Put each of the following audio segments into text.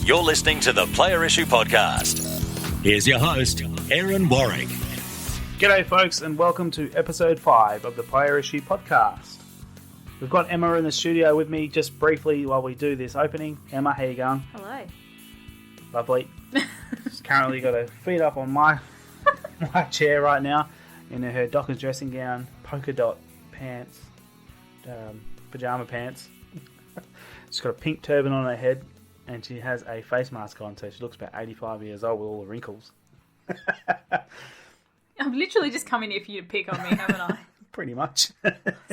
You're listening to the Player Issue Podcast. Here's your host, Aaron Warwick. G'day folks, and welcome to episode 5 of the Player Issue Podcast. We've got Emma in the studio with me just briefly while we do this opening. Emma, how you going? Hello. Lovely. She's currently got her feet up on my chair right now in her Docker's dressing gown, polka dot pants, pajama pants. She's got a pink turban on her head and she has a face mask on, so she looks about 85 years old with all the wrinkles. I've literally just come in here for you to pick on me, haven't I? Pretty much.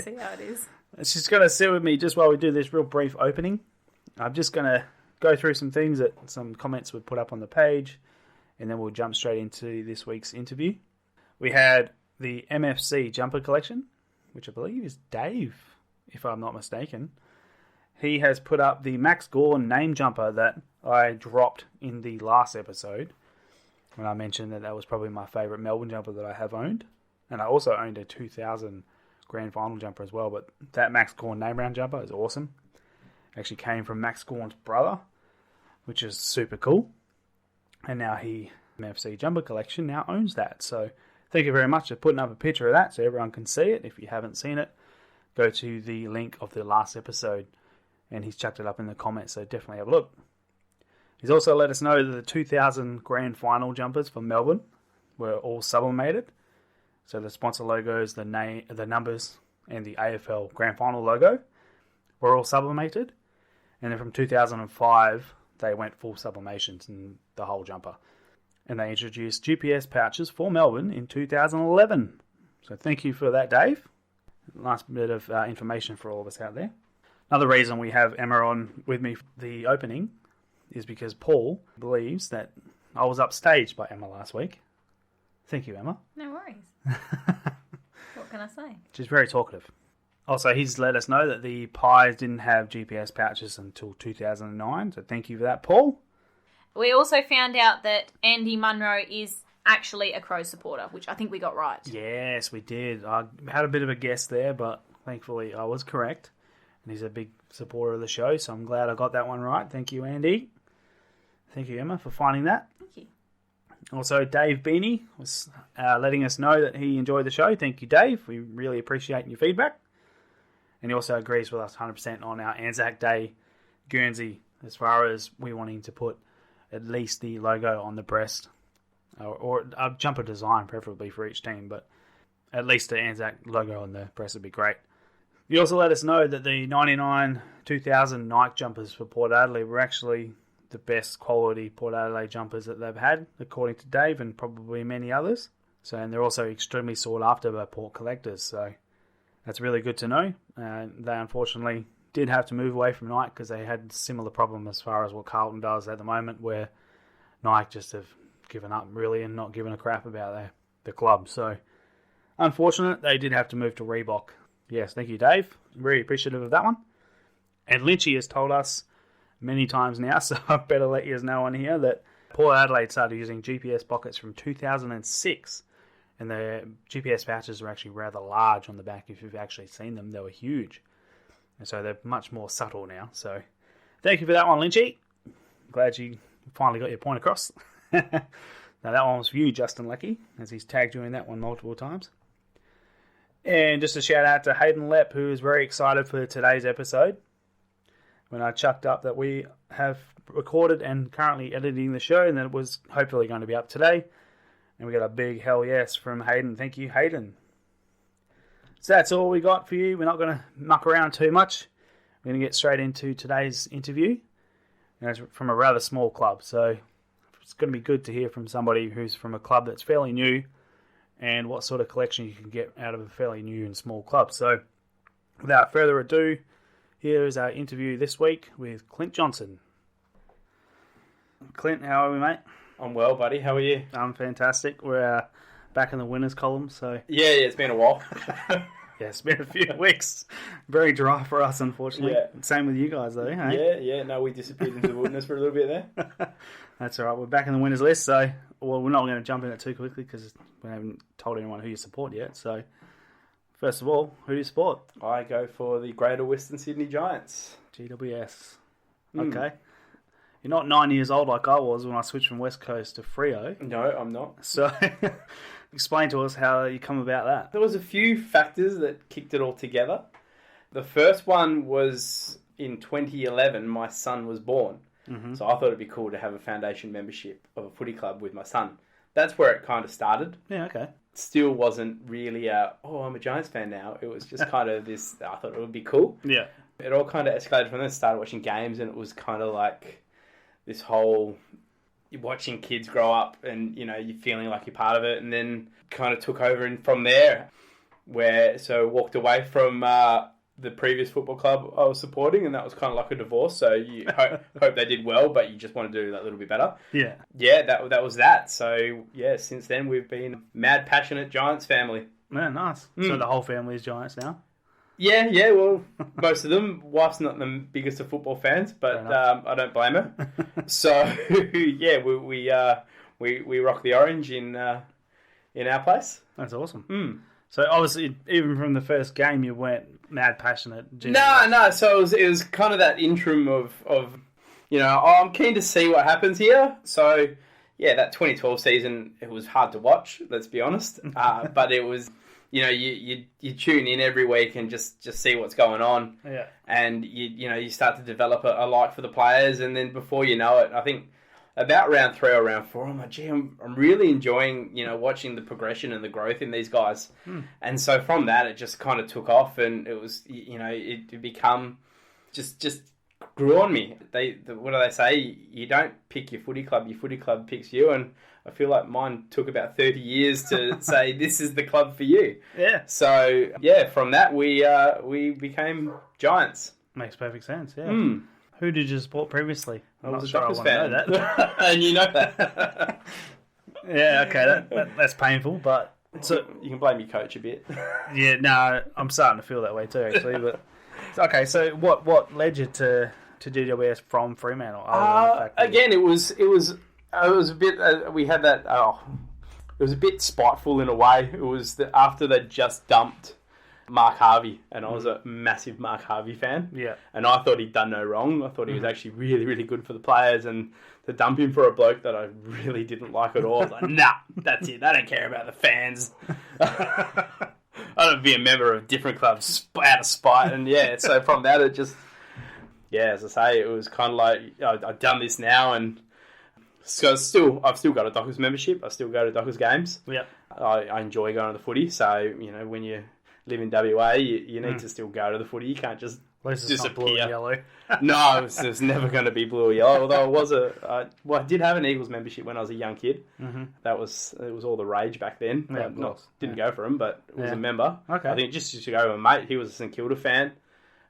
See how it is. She's going to sit with me just while we do this real brief opening. I'm just going to go through some things that some comments we put up on the page, and then we'll jump straight into this week's interview. We had the MFC jumper collection, which I believe is Dave, if I'm not mistaken. He has put up the Max Gorn name jumper that I dropped in the last episode when I mentioned that was probably my favourite Melbourne jumper that I have owned. And I also owned a 2000 Grand Final jumper as well, but that Max Gorn name round jumper is awesome. Actually came from Max Gorn's brother, which is super cool. And now MFC jumper collection now owns that. So thank you very much for putting up a picture of that so everyone can see it. If you haven't seen it, go to the link of the last episode and he's chucked it up in the comments, so definitely have a look. He's also let us know that the 2000 Grand Final jumpers for Melbourne were all sublimated. So the sponsor logos, the numbers, and the AFL Grand Final logo were all sublimated. And then from 2005, they went full sublimations in the whole jumper. And they introduced GPS pouches for Melbourne in 2011. So thank you for that, Dave. Nice bit of information for all of us out there. Another reason we have Emma on with me for the opening is because Paul believes that I was upstaged by Emma last week. Thank you, Emma. No worries. What can I say? She's very talkative. Also, he's let us know that the Pies didn't have GPS pouches until 2009, so thank you for that, Paul. We also found out that Andy Munro is actually a Crows supporter, which I think we got right. Yes, we did. I had a bit of a guess there, but thankfully I was correct. And he's a big supporter of the show, so I'm glad I got that one right. Thank you, Andy. Thank you, Emma, for finding that. Thank you. Also, Dave Beanie was letting us know that he enjoyed the show. Thank you, Dave. We really appreciate your feedback. And he also agrees with us 100% on our Anzac Day Guernsey, as far as we wanting to put at least the logo on the breast, or a jumper design preferably for each team, but at least the Anzac logo on the breast would be great. You also let us know that the 99 2000 Nike jumpers for Port Adelaide were actually the best quality Port Adelaide jumpers that they've had, according to Dave, and probably many others. So, and they're also extremely sought after by Port collectors, so that's really good to know. They unfortunately did have to move away from Nike because they had a similar problem as far as what Carlton does at the moment, where Nike just have given up really and not given a crap about the club. So, unfortunate, they did have to move to Reebok. Yes, thank you, Dave. Very appreciative of that one. And Lynchy has told us many times now, so I better let you know on here, that Port Adelaide started using GPS pockets from 2006. And the GPS pouches were actually rather large on the back. If you've actually seen them, they were huge. And so they're much more subtle now. So thank you for that one, Lynchy. Glad you finally got your point across. Now that one was for you, Justin Leckie, as he's tagged you in that one multiple times. And just a shout out to Hayden Lepp, who is very excited for today's episode. When I chucked up that we have recorded and currently editing the show, and that it was hopefully going to be up today. And we got a big hell yes from Hayden. Thank you, Hayden. So that's all we got for you. We're not going to muck around too much. We're going to get straight into today's interview. And it's from a rather small club. So it's going to be good to hear from somebody who's from a club that's fairly new, and what sort of collection you can get out of a fairly new and small club. So without further ado, here is our interview this week with Clint Johnson. Clint, how are we, mate? I'm well, buddy. How are you? I'm fantastic. We're back in the winners column, so... Yeah, it's been a while. Yeah, it's been a few weeks. Very dry for us, unfortunately. Yeah. Same with you guys, though, hey? Yeah. No, we disappeared into the wilderness for a little bit there. That's all right. We're back in the winners list, so... Well, we're not going to jump in it too quickly because we haven't told anyone who you support yet, so... First of all, who do you support? I go for the Greater Western Sydney Giants. GWS. Okay. You're not 9 years old like I was when I switched from West Coast to Freo. No, I'm not. So, explain to us how you come about that. There was a few factors that kicked it all together. The first one was in 2011, my son was born. Mm-hmm. So I thought it'd be cool to have a foundation membership of a footy club with my son. That's where it kind of started. Yeah, okay. Still wasn't really I'm a Giants fan now. It was just kind of this, I thought it would be cool. Yeah. It all kind of escalated from there. Started watching games, and it was kind of like this whole watching kids grow up and, you feeling like you're part of it, and then kind of took over and from there walked away from the previous football club I was supporting, and that was kind of like a divorce. So you hope they did well, but you just want to do that a little bit better. Yeah. Yeah, that was that. So, yeah, since then we've been mad, passionate Giants family. Yeah, nice. So the whole family is Giants now? Yeah, well, most of them. Wife's not the biggest of football fans, but I don't blame her. So, yeah, we rock the orange in our place. That's awesome. So obviously, even from the first game, you weren't mad passionate. No. So it was kind of that interim of I'm keen to see what happens here. So yeah, that 2012 season, it was hard to watch. Let's be honest, but it was. You tune in every week and just see what's going on. Yeah. And you start to develop a like for the players, and then before you know it, I think about round 3 or round 4, I'm like, gee, I'm really enjoying, watching the progression and the growth in these guys. And so from that, it just kind of took off, and it was, it become just grew on me. What do they say? You don't pick your footy club picks you. And I feel like mine took about 30 years to say, this is the club for you. Yeah. So, yeah, from that, we became Giants. Makes perfect sense, yeah. Who did you support previously? I was a Dockers fan. That. And you know that. Yeah, okay, that's painful, but... So you can blame your coach a bit. Yeah, no, I'm starting to feel that way too, actually. But okay, so what led you to GWS from Fremantle? Again, it was a bit. We had that. It was a bit spiteful in a way. It was after they just dumped Mark Harvey, and I was a massive Mark Harvey fan. Yeah, and I thought he'd done no wrong. I thought he was actually really, really good for the players, and to dump him for a bloke that I really didn't like at all, I was like, nah, that's it. I don't care about the fans. I don't be a member of different clubs out of spite, and yeah. So from that, it just, yeah, as I say, it was kind of like I've done this now, and so I've still got a Dockers membership. I still go to Dockers games. Yeah, I enjoy going to the footy. So when you live in WA, you need to still go to the footy. You can't just disappear. Blue and yellow. No, it was never going to be blue or yellow. Although I did have an Eagles membership when I was a young kid. Mm-hmm. It was all the rage back then. Yeah, didn't go for him, but was a member. Okay. I think just to go with a mate. He was a St Kilda fan.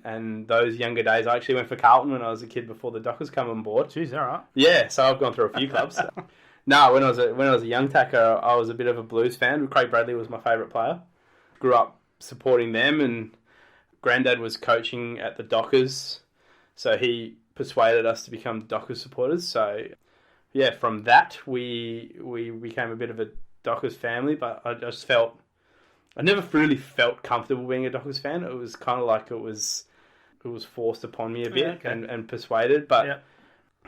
And those younger days, I actually went for Carlton when I was a kid before the Dockers come on board. Jeez, all right. Yeah, so I've gone through a few clubs. No, when I was a young tacker, I was a bit of a Blues fan. Craig Bradley was my favourite player. Grew up supporting them, and Granddad was coaching at the Dockers, so he persuaded us to become Dockers supporters. So, yeah, from that we became a bit of a Dockers family. But I never really felt comfortable being a Dockers fan. It was kind of like it was forced upon me a bit and persuaded. But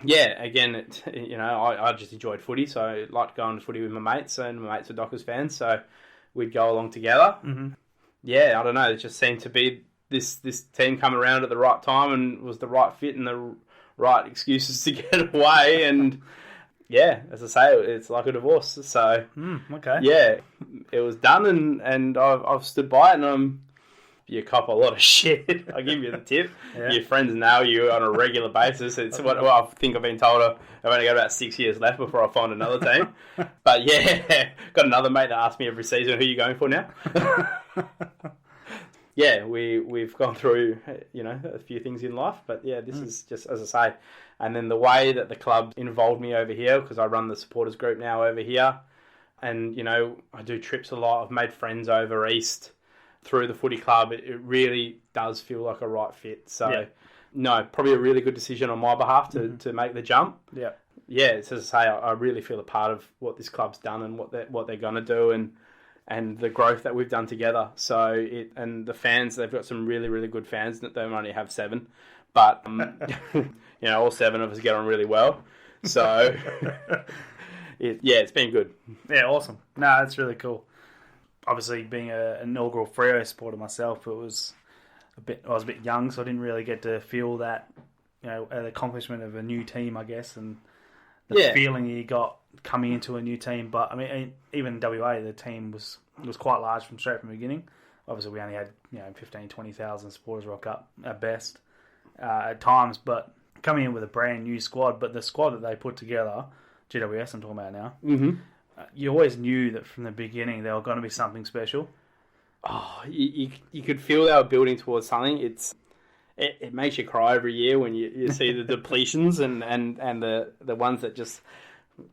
yeah, again, I just enjoyed footy, so I liked going to footy with my mates, and my mates are Dockers fans, so we'd go along together. Mm-hmm. Yeah, I don't know. It just seemed to be this team come around at the right time and was the right fit and the right excuses to get away. And yeah, as I say, it's like a divorce. So okay, yeah, it was done, and I've stood by it, and you cop a lot of shit. I give you the tip. Yeah. Your friends know you on a regular basis. It's what I think I've been told. I've only got about 6 years left before I find another team. But yeah, got another mate that asks me every season, who are you going for now? Yeah, we've gone through, a few things in life. But yeah, this is just, as I say. And then the way that the club involved me over here, because I run the supporters group now over here. And, I do trips a lot. I've made friends over east through the footy club. It really does feel like a right fit. So, no, probably a really good decision on my behalf to make the jump. Yeah. Yeah, it's as I say, I really feel a part of what this club's done and what they're going to do, and the growth that we've done together. So, and the fans, they've got some really, really good fans. They only have 7. But, all 7 of us get on really well. So, it's been good. Yeah, awesome. No, that's really cool. Obviously, being an inaugural Freo supporter myself, I was a bit young, so I didn't really get to feel that, an accomplishment of a new team, I guess, and the feeling you got coming into a new team. But I mean, even in WA, the team was quite large straight from the beginning. Obviously, we only had 15,000, 20,000 supporters rock up at best at times, but coming in with a brand new squad. But the squad that they put together, GWS, I'm talking about now. Mm-hmm. You always knew that from the beginning they were going to be something special. Oh, you could feel they were building towards something. It makes you cry every year when you see the depletions and the ones that just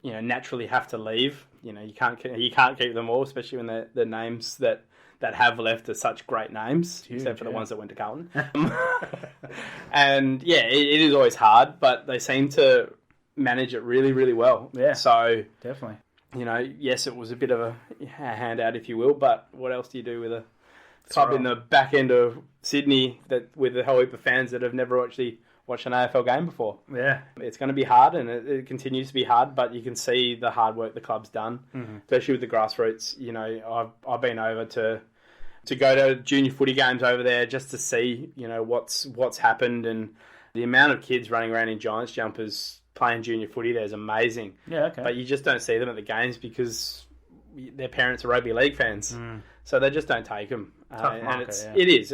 naturally have to leave. You can't keep them all, especially when the names that have left are such great names, except for the ones that went to Carlton. And it is always hard, but they seem to manage it really, really well. Yeah, so definitely. Yes, it was a bit of a handout, if you will, but what else do you do with a club in the back end of Sydney with a whole heap of fans that have never actually watched an AFL game before? Yeah. It's going to be hard, and it continues to be hard, but you can see the hard work the club's done, especially with the grassroots. I've been over to go to junior footy games over there just to see, what's happened, and the amount of kids running around in Giants jumpers playing junior footy there is amazing. Yeah, okay. But you just don't see them at the games because their parents are rugby league fans. So they just don't take them. Tough market, It is.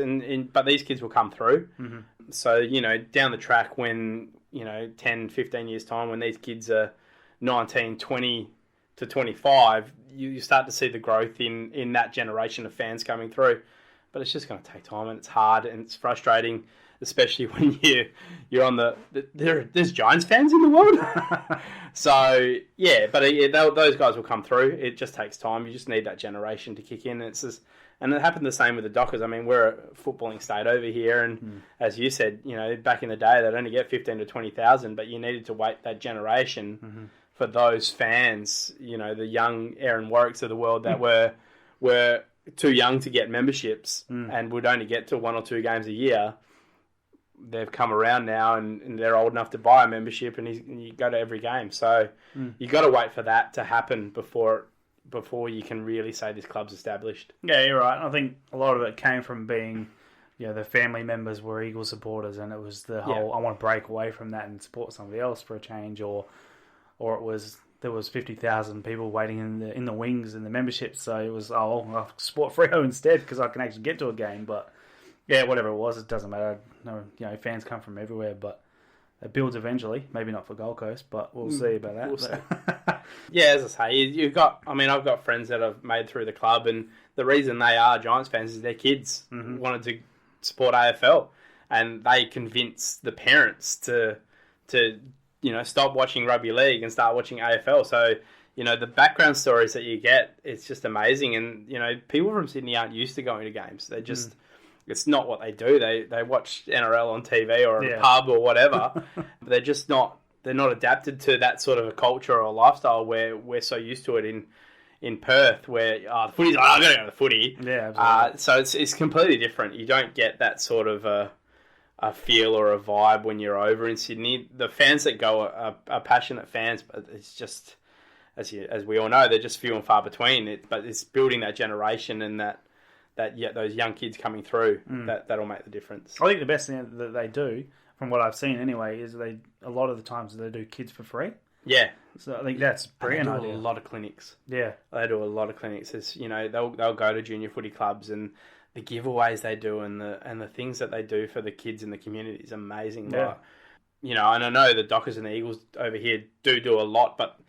But these kids will come through. Mm-hmm. So, down the track when, 10, 15 years' time, when these kids are 19, 20 to 25, you start to see the growth in that generation of fans coming through. But it's just going to take time, and it's hard, and it's frustrating, especially when you're on there's Giants fans in the world. So but those guys will come through. It just takes time. You just need that generation to kick in. And it happened the same with the Dockers. I mean, we're a footballing state over here, and as you said, back in the day they'd only get 15 to 20,000, but you needed to wait that generation for those fans. The young Aaron Warwicks of the world that were too young to get memberships and would only get to 1 or 2 games a year. They've come around now, and they're old enough to buy a membership, and you go to every game. So you got to wait for that to happen before you can really say this club's established. Yeah, you're right. I think a lot of it came from being, the family members were Eagles supporters, and it was the whole I want to break away from that and support somebody else for a change, or it was there was 50,000 people waiting in the wings in the membership, so it was I'll support Freo instead because I can actually get to a game, but. Yeah, whatever it was, it doesn't matter. No, fans come from everywhere, but it builds eventually. Maybe not for Gold Coast, but we'll see about that. We'll see. Yeah, as I say, I've got friends that have made through the club, and the reason they are Giants fans is their kids wanted to support AFL, and they convinced the parents to stop watching rugby league and start watching AFL. So. The background stories that you get, it's just amazing, and people from Sydney aren't used to going to games. They just. It's not what they do. They watch NRL on TV or a pub or whatever. But they're just not. They're not adapted to that sort of a culture or lifestyle where we're so used to it in Perth, where the footy's I got to go to the footy. Yeah, absolutely. So it's completely different. You don't get that sort of a feel or a vibe when you're over in Sydney. The fans that go are passionate fans, but it's just as we all know, they're just few and far between. But it's building that generation and those young kids coming through, that'll make the difference. I think the best thing that they do, from what I've seen anyway, is a lot of the times they do kids for free. Yeah. So I think that's brilliant idea. They do a lot of clinics. Yeah. They do a lot of clinics. It's, they'll go to junior footy clubs, and the giveaways they do and the things that they do for the kids in the community is amazing. Yeah. And I know the Dockers and the Eagles over here do a lot, but,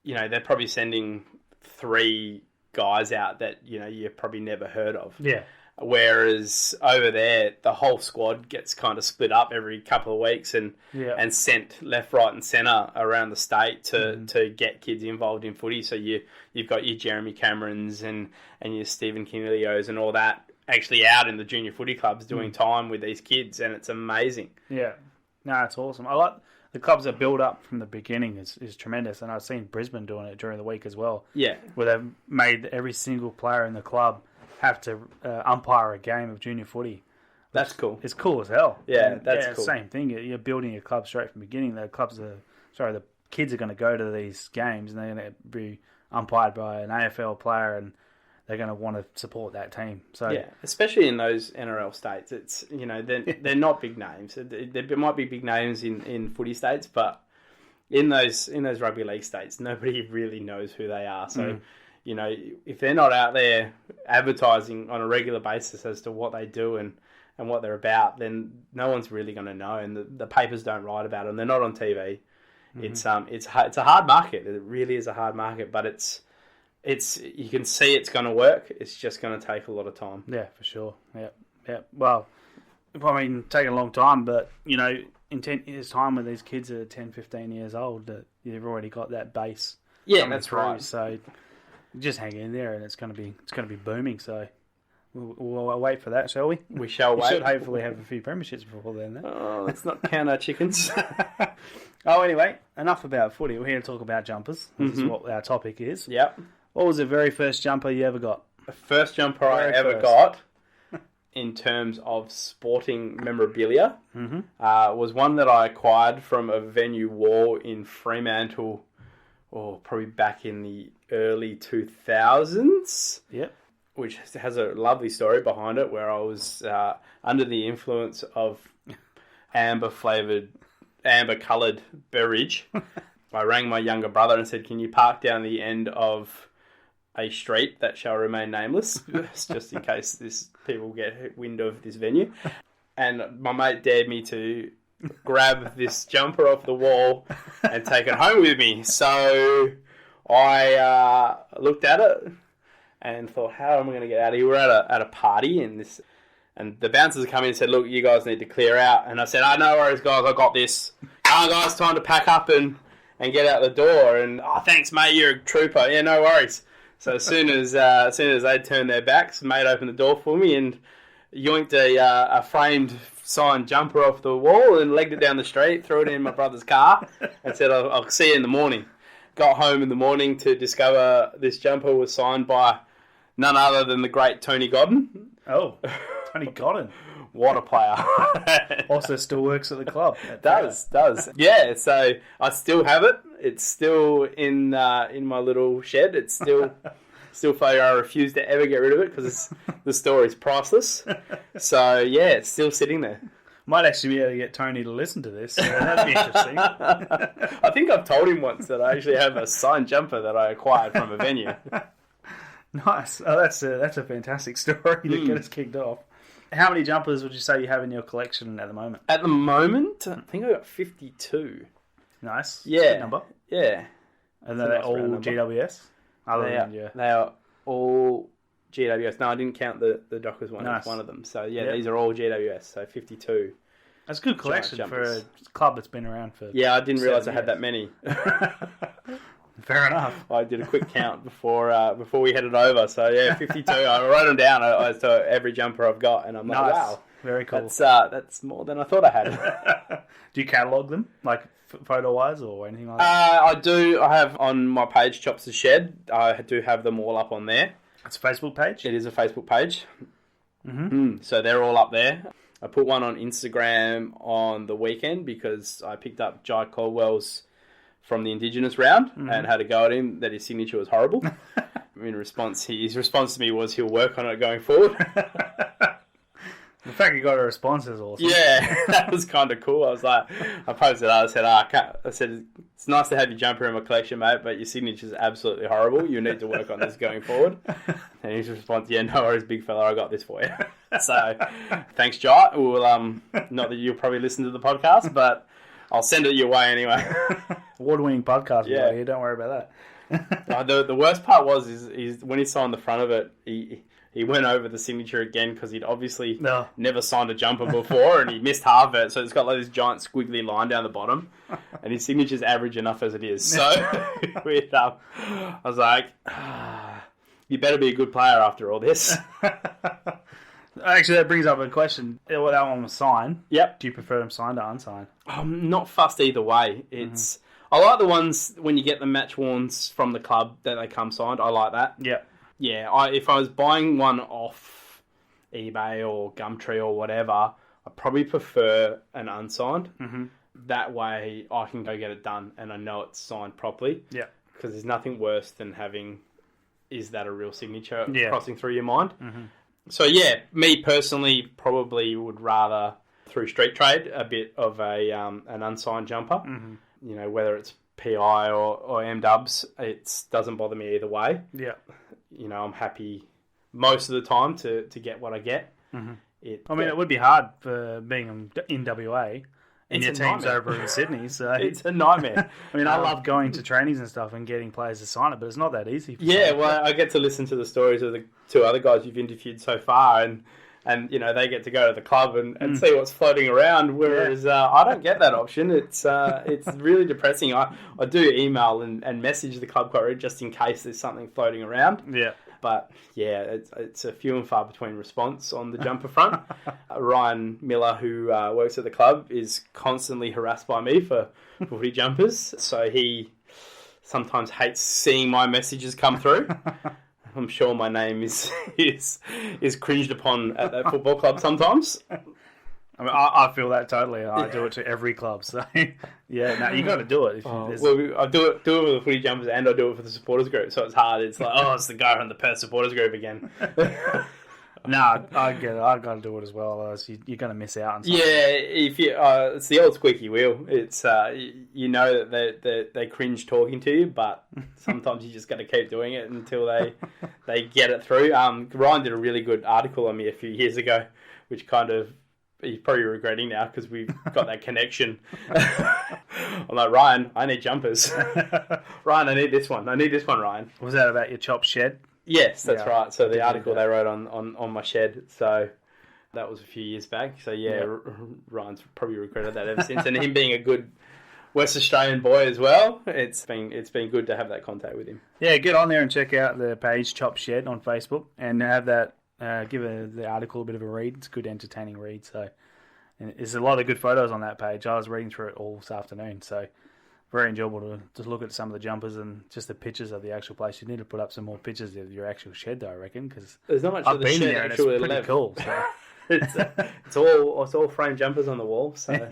they're probably sending 3 guys out that you've probably never heard of. Yeah. Whereas over there, the whole squad gets kind of split up every couple of weeks and sent left, right, and centre around the state to get kids involved in footy. So you've got your Jeremy Camerons and your Stephen Kinelios and all that actually out in the junior footy clubs doing time with these kids, and it's amazing. Yeah, no, it's awesome. I like the clubs that build up from the beginning is tremendous, and I've seen Brisbane doing it during the week as well. Yeah, where they've made every single player in the club have to umpire a game of junior footy. That's cool. It's cool as hell. Yeah, that's cool. Same thing. You're building a club straight from the beginning. The kids are going to go to these games and they're going to be umpired by an AFL player and they're going to want to support that team. So yeah, especially in those NRL states, it's they're not big names. There might be big names in footy states, but in those rugby league states, nobody really knows who they are. So if they're not out there advertising on a regular basis as to what they do and what they're about, then no one's really going to know, and the papers don't write about them. They're not on TV. Mm-hmm. It's a hard market. It really is a hard market, but it's you can see it's going to work. It's just going to take a lot of time. Yeah, for sure. Yeah. Well, I mean, taking a long time, but in 10 years' time, when these kids are 10, 15 years old, that you've already got that base. Yeah, that's through. Right. So just hang in there, and it's going to be booming. So. We'll wait for that, shall we? We shall wait. We should hopefully have a few premierships before then. Oh, let's not count our chickens. Anyway, enough about footy. We're here to talk about jumpers. This is what our topic is. Yep. What was the very first jumper you ever got? The first jumper I ever got, in terms of sporting memorabilia, was one that I acquired from a venue wall in Fremantle, probably back in the early 2000s. Yep. Which has a lovely story behind it, where I was under the influence of amber-coloured beverage. I rang my younger brother and said, "Can you park down the end of a street that shall remain nameless, just in case people get wind of this venue?" And my mate dared me to grab this jumper off the wall and take it home with me. So I looked at it and thought, how am I going to get out of here? We're at a party, and the bouncers come in and said, "Look, you guys need to clear out." And I said, "Oh, no worries, guys, I got this. Come on, guys, time to pack up and get out the door." And, "Oh, thanks, mate, you're a trooper." "Yeah, no worries." So as soon as they turned their backs, mate opened the door for me and yoinked a framed signed jumper off the wall and legged it down the street, threw it in my brother's car, and said, I'll see you in the morning. Got home in the morning to discover this jumper was signed by none other than the great Tony Godden. Oh, Tony Godden. What a player. Also still works at the club. Does. Yeah, so I still have it. It's still in my little shed. It's still photo. I refuse to ever get rid of it because the story's priceless. So, yeah, it's still sitting there. Might actually be able to get Tony to listen to this. So that'd be interesting. I think I've told him once that I actually have a signed jumper that I acquired from a venue. Nice. Oh, that's a fantastic story to get us kicked off. How many jumpers would you say you have in your collection at the moment? At the moment, I think I got 52. Nice. Yeah. Good number. Yeah. And they're all GWS? They are all GWS. No, I didn't count the Dockers one. Nice. It's one of them. So, yeah, These are all GWS. So, 52. That's a good collection for a club that's been around for... Yeah, I didn't realise I had that many. Fair enough. I did a quick count before we headed over. So, yeah, 52. I wrote them down as to every jumper I've got. And I'm like, nice. wow. Very cool. That's more than I thought I had. Do you catalogue them? Like... photo-wise or anything like that? I do. I have on my page, Chops the Shed. I do have them all up on there. It's a Facebook page? It is a Facebook page. So they're all up there. I put one on Instagram on the weekend because I picked up Jai Caldwell's from the Indigenous round and had a go at him that his signature was horrible. In response, his response to me was he'll work on it going forward. The fact you got a response is awesome. Yeah, that was kind of cool. I was like, I posted that. I said, it's nice to have your jumper in my collection, mate, but your signature's absolutely horrible. You need to work on this going forward. And his response, yeah, no worries, big fella, I got this for you. So, thanks, Jai. We'll, not that you'll probably listen to the podcast, but I'll send it your way anyway. Award-winning podcast, yeah. Here. Don't worry about that. The worst part was is when he signed the front of it, he went over the signature again because he'd obviously never signed a jumper before and he missed half of it. So it's got like this giant squiggly line down the bottom and his signature's average enough as it is. So I was like, you better be a good player after all this. Actually, that brings up a question. That one was signed. Yep. Do you prefer them signed or unsigned? I'm not fussed either way. It's I like the ones when you get the match worns from the club that they come signed. I like that. Yep. Yeah, if I was buying one off eBay or Gumtree or whatever, I probably prefer an unsigned. Mm-hmm. That way I can go get it done and I know it's signed properly. Yeah. Because there's nothing worse than having, is that a real signature crossing through your mind? Mm-hmm. So yeah, me personally probably would rather, through street trade, a bit of an unsigned jumper. Mm-hmm. You know, whether it's PI or M-dubs, it doesn't bother me either way. Yeah. You know, I'm happy most of the time to get what I get. Mm-hmm. It would be hard for being in WA and your team's over in Sydney. So it's a nightmare. I mean, I love going to trainings and stuff and getting players to sign it, but it's not that easy. Well, I get to listen to the stories of the two other guys you've interviewed so far, and you know, they get to go to the club and see what's floating around, whereas I don't get that option. It's really depressing. I do email and message the club quite just in case there's something floating around. Yeah. But yeah, it's a few and far between response on the jumper front. Ryan Miller, who works at the club, is constantly harassed by me for footy jumpers. So he sometimes hates seeing my messages come through. I'm sure my name is cringed upon at that football club sometimes. I mean, I feel that totally. I do it to every club. So yeah, no, you got to do it. I do it with the footy jumpers and I do it for the supporters group. So it's hard. It's like, it's the guy from the Perth supporters group again. No, I get it. I got to do it as well. Otherwise, you're going to miss out on something. Yeah, if you, it's the old squeaky wheel. It's you know that they cringe talking to you, but sometimes you just got to keep doing it until they get it through. Ryan did a really good article on me a few years ago, which kind of he's probably regretting now because we've got that connection. I'm like, Ryan, I need jumpers. Ryan, I need this one. Ryan. Was that about your chop shed? Yes, that's right. So the article they wrote on my shed. So that was a few years back. So yeah. Ryan's probably regretted that ever since. And him being a good West Australian boy as well, it's been good to have that contact with him. Yeah, get on there and check out the page Chop Shed on Facebook and have that. Give the article a bit of a read. It's a good, entertaining read. So, and there's a lot of good photos on that page. I was reading through it all this afternoon. So, very enjoyable to just look at some of the jumpers and just the pictures of the actual place. You need to put up some more pictures of your actual shed, though, I reckon, because there's not much I've of the been shed there and it's pretty left. cool. So. it's all frame jumpers on the wall. So.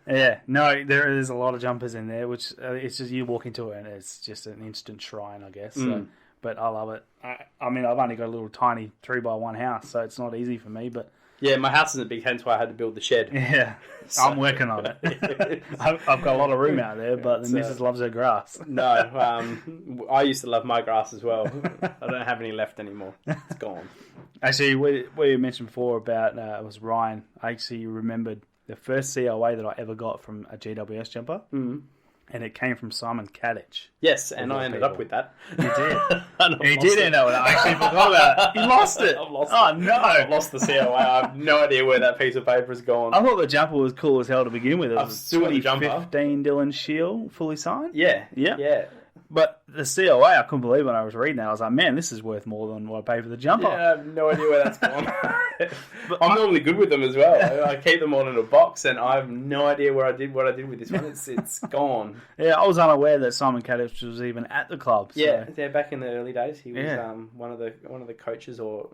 Yeah, no, there is a lot of jumpers in there, which it's just you walk into it and it's just an instant shrine, I guess. So. But I love it. I mean, I've only got a little tiny 3x1 house, so it's not easy for me. But yeah, my house isn't big, hence why I had to build the shed. Yeah, so. I'm working on it. I've got a lot of room out there, but the missus loves her grass. No, I used to love my grass as well. I don't have any left anymore. It's gone. Actually, what you mentioned before about it was Ryan. I actually remembered the first COA that I ever got from a GWS jumper. Mm-hmm. And it came from Simon Kadich. Yes, and I ended up with that. You did. He did end up with it. I actually forgot about it. You lost it. I've lost it. No. I've lost the COA. I have no idea where that piece of paper has gone. I thought the jumper was cool as hell to begin with. It I've was still got the jumper. 2015 Dylan Shield, fully signed. Yeah. But the COA, I couldn't believe when I was reading that. I was like, man, this is worth more than what I paid for the jumper. Yeah, I have no idea where that's gone. But I'm normally good with them as well. I keep them all in a box, and I have no idea what I did with this one. It's gone. Yeah, I was unaware that Simon Kadich was even at the club. So. Yeah, back in the early days, he was one of the coaches or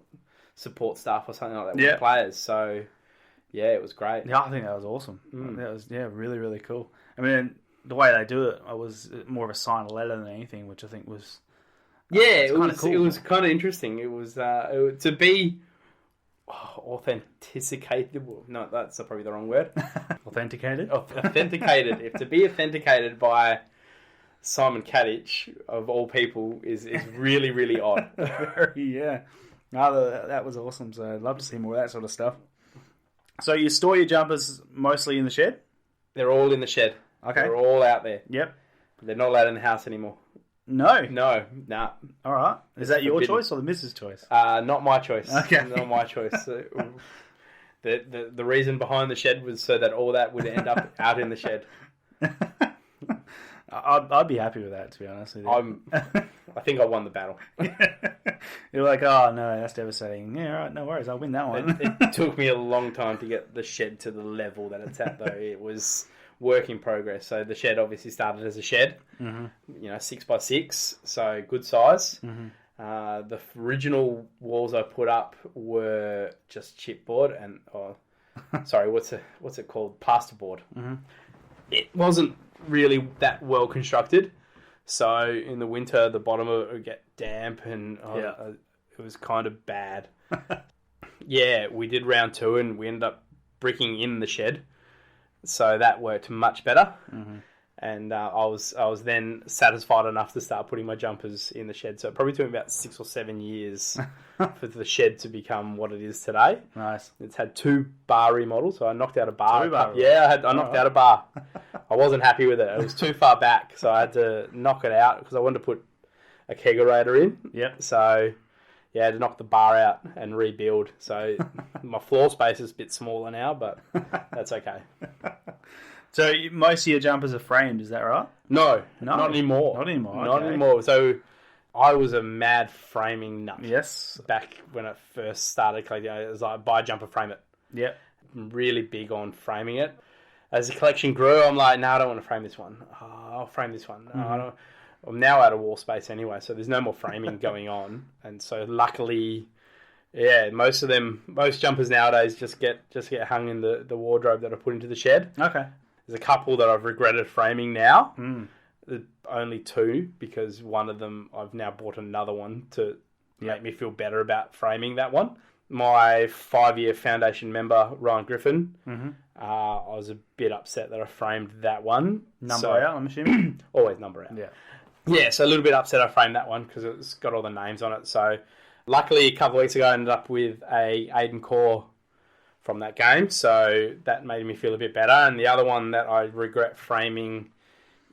support staff or something like that with the players. So yeah, it was great. Yeah, I think that was awesome. That was really, really cool. I mean, the way they do it, I was more of a signed letter than anything, which I think was it was cool. It was kind of interesting. It was to be authenticated. No, that's probably the wrong word. Authenticated. Authenticated. To be authenticated by Simon Kadich of all people is really, really odd. Yeah, no, that was awesome. So I'd love to see more of that sort of stuff. So you store your jumpers mostly in the shed? They're all in the shed. Okay. They're all out there. Yep. They're not allowed in the house anymore. No. Nah. All right. Is that your choice or the missus' choice? Not my choice. Okay. Not my choice. The reason behind the shed was so that all that would end up out in the shed. I'd be happy with that, to be honest with you. I think I won the battle. You're like, oh no, that's devastating. Yeah, all right, no worries, I'll win that one. It took me a long time to get the shed to the level that it's at, though. It was work in progress. So the shed obviously started as a shed, 6x6, so good size. Mm-hmm. The original walls I put up were just chipboard and, sorry, what's it called? Plasterboard. Mm-hmm. It wasn't really that well constructed, so in the winter the bottom of it would get damp and it was kind of bad. Yeah, we did round 2 and we ended up bricking in the shed, so that worked much better. Mm-hmm. And I was then satisfied enough to start putting my jumpers in the shed. So it probably took me about 6 or 7 years for the shed to become what it is today. Nice. It's had 2 bar remodels, so I knocked out a bar. 2 bar. Yeah, I knocked out a bar. I wasn't happy with it. It was too far back, so I had to knock it out because I wanted to put a kegerator in. Yep. So yeah, I had to knock the bar out and rebuild. So my floor space is a bit smaller now, but that's okay. So most of your jumpers are framed, is that right? No, not anymore. Not anymore. Not okay. anymore. So I was a mad framing nut. Yes. Back when it first started collecting, it was like buy a jumper, frame it. Yep. I'm really big on framing it. As the collection grew, I'm like, no, I don't want to frame this one. Oh, I'll frame this one. No, I don't. I'm now out of wall space anyway, so there's no more framing going on. And so luckily, yeah, most jumpers nowadays just get hung in the wardrobe that I put into the shed. Okay. There's a couple that I've regretted framing now. Only 2, because one of them I've now bought another one to make me feel better about framing that one. My 5-year foundation member, Ryan Griffin, I was a bit upset that I framed that one. Number out, I'm assuming? Always number out. Yeah. Yeah, so a little bit upset I framed that one because it's got all the names on it. So luckily, a couple of weeks ago, I ended up with a Aiden Core from that game, so that made me feel a bit better. And the other one that I regret framing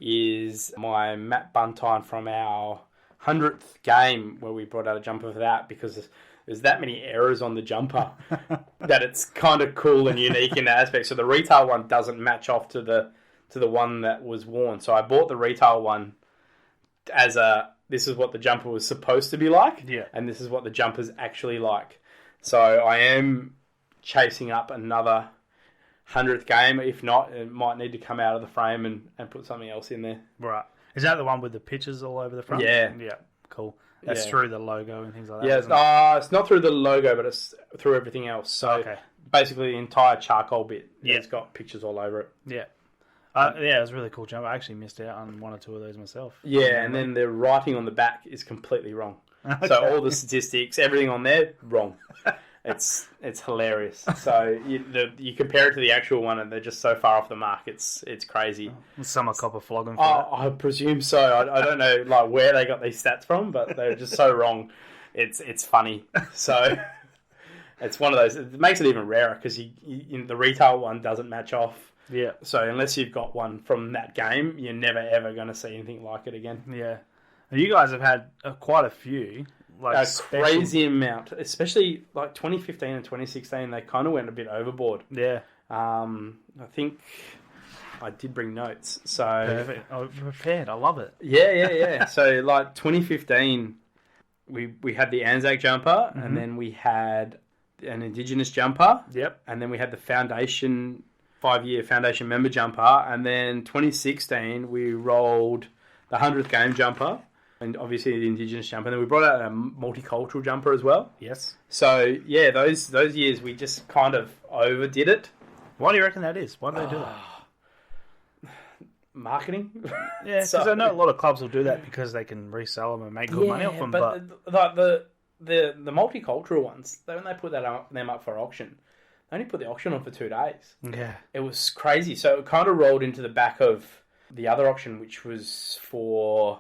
is my Matt Buntine from our 100th game, where we brought out a jumper for that because there's that many errors on the jumper that it's kind of cool and unique in that aspect. So the retail one doesn't match off to the one that was worn. So I bought the retail one as this is what the jumper was supposed to be like, and this is what the jumper's actually like. So I am chasing up another 100th game. If not, it might need to come out of the frame and put something else in there. Right. Is that the one with the pictures all over the front? Yeah. Yeah. Cool. That's through the logo and things like that. Yeah, it's not through the logo, but it's through everything else. So basically the entire charcoal bit, it's got pictures all over it. Yeah. Yeah, it was a really cool jumper. I actually missed out on 1 or 2 of those myself. Yeah, and then the writing on the back is completely wrong. Okay. So all the statistics, everything on there, wrong. It's hilarious. So you compare it to the actual one, and they're just so far off the mark. It's crazy. Some are copper flogging for that. I presume so. I don't know like where they got these stats from, but they're just so wrong. It's funny. So it's one of those. It makes it even rarer because the retail one doesn't match off. Yeah. So unless you've got one from that game, you're never ever going to see anything like it again. Yeah. You guys have had quite a few. Like crazy amount, especially like 2015 and 2016. They kind of went a bit overboard. Yeah. I think I did bring notes. So perfect. I prepared. I love it. Yeah. So like 2015, we had the Anzac jumper, and then we had an Indigenous jumper. Yep. And then we had the foundation 5-year foundation member jumper, and then 2016 we rolled the 100th game jumper. And obviously the Indigenous jumper. And then we brought out a multicultural jumper as well. Yes. So, yeah, those years we just kind of overdid it. Why do you reckon that is? Why do they do that? Marketing. Yeah, because I know a lot of clubs will do that because they can resell them and make good money off them. But the multicultural ones, when they put them up for auction, they only put the auction on for 2 days. Yeah. It was crazy. So it kind of rolled into the back of the other auction, which was for...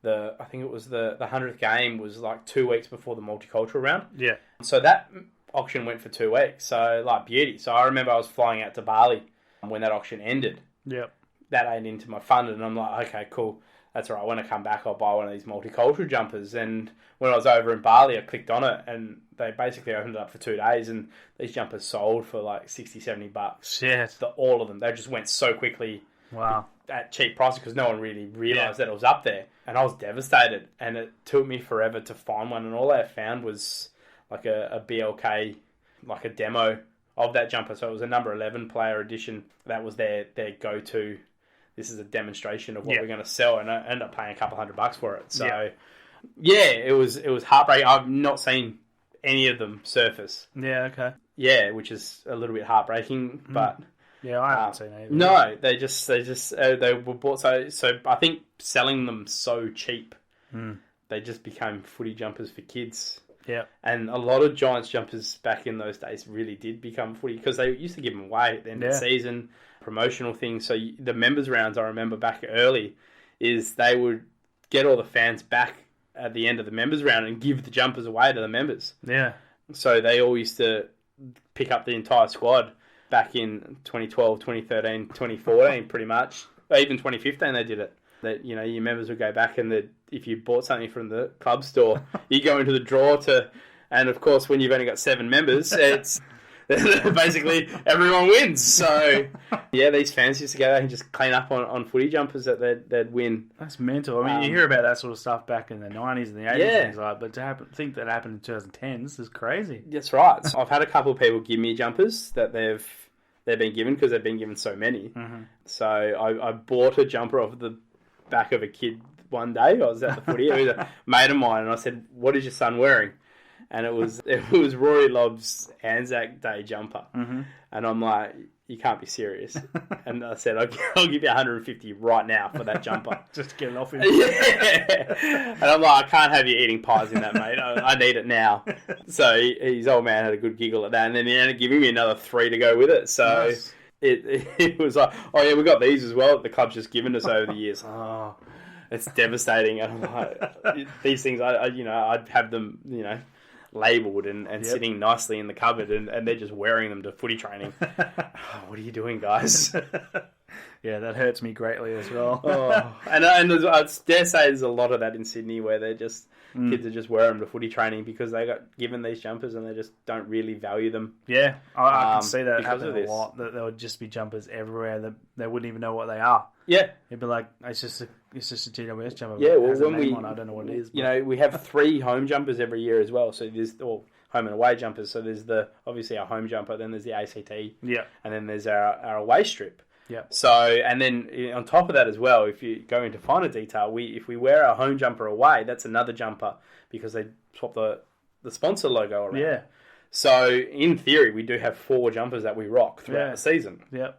I think it was the 100th game was like 2 weeks before the multicultural round. Yeah. So that auction went for 2 weeks. So like beauty. So I remember I was flying out to Bali when that auction ended. Yep. That ate into my fund, and I'm like, okay, cool. That's all right. When I come back, I'll buy one of these multicultural jumpers. And when I was over in Bali, I clicked on it, and they basically opened it up for 2 days, and these jumpers sold for like $60-$70. Shit. All of them. They just went so quickly. Wow. At cheap prices because no one really realised that it was up there. And I was devastated. And it took me forever to find one. And all I found was like a BLK, like a demo of that jumper. So it was a number 11 player edition. That was their go-to. This is a demonstration of what we're going to sell. And I ended up paying a couple $100 for it. So Yeah, it was heartbreaking. I've not seen any of them surface. Yeah, okay. Yeah, which is a little bit heartbreaking, but Yeah, I haven't seen either. no, they were bought so. I think selling them so cheap, they just became footy jumpers for kids. Yeah, and a lot of Giants jumpers back in those days really did become footy because they used to give them away at the end of the season, promotional things. So the members rounds, I remember back early, is they would get all the fans back at the end of the members round and give the jumpers away to the members. Yeah. So they all used to pick up the entire squad back in 2012, 2013, 2014, pretty much. Even 2015 they did it. That, you know, your members would go back and if you bought something from the club store, you go into the draw and of course when you've only got 7 members, it's basically everyone wins. So yeah, these fans used to go out and just clean up on footy jumpers that they'd win. That's mental. I mean, you hear about that sort of stuff back in the 90s and the 80s and things like that, but to think that happened in 2010s is crazy. That's right. So I've had a couple of people give me jumpers that they've been given because they've been given so many. Mm-hmm. So I bought a jumper off the back of a kid one day. I was at the footy. It was a mate of mine, and I said, "What is your son wearing?" And it was Rory Lobb's Anzac Day jumper. Mm-hmm. And I'm like, "You can't be serious." And I said, "I'll give you 150 right now for that jumper." Just to get it off him. Yeah. And I'm like, "I can't have you eating pies in that, mate. I need it now." So his old man had a good giggle at that, and then he ended up giving me another 3 to go with it. So nice. It was like, "Oh yeah, we got these as well. The club's just given us over the years." Oh, it's devastating. And I'm like, these things, I'd have them, labelled and sitting nicely in the cupboard, and they're just wearing them to footy training. Oh, what are you doing, guys? Yeah, that hurts me greatly as well. And I dare say there's a lot of that in Sydney where they're just kids are just wearing them to footy training because they got given these jumpers and they just don't really value them. Yeah, I can see that happening a lot. That there would just be jumpers everywhere that they wouldn't even know what they are. Yeah, it'd be like it's just a GWS jumper. Yeah, well, when I don't know what it is. We have 3 home jumpers every year as well. So there's home and away jumpers. So there's obviously our home jumper, then there's the ACT, and then there's our away strip. Yeah. So, and then on top of that as well, if you go into finer detail, if we wear our home jumper away, that's another jumper because they swap the sponsor logo around. Yeah. So in theory, we do have 4 jumpers that we rock throughout the season. Yeah.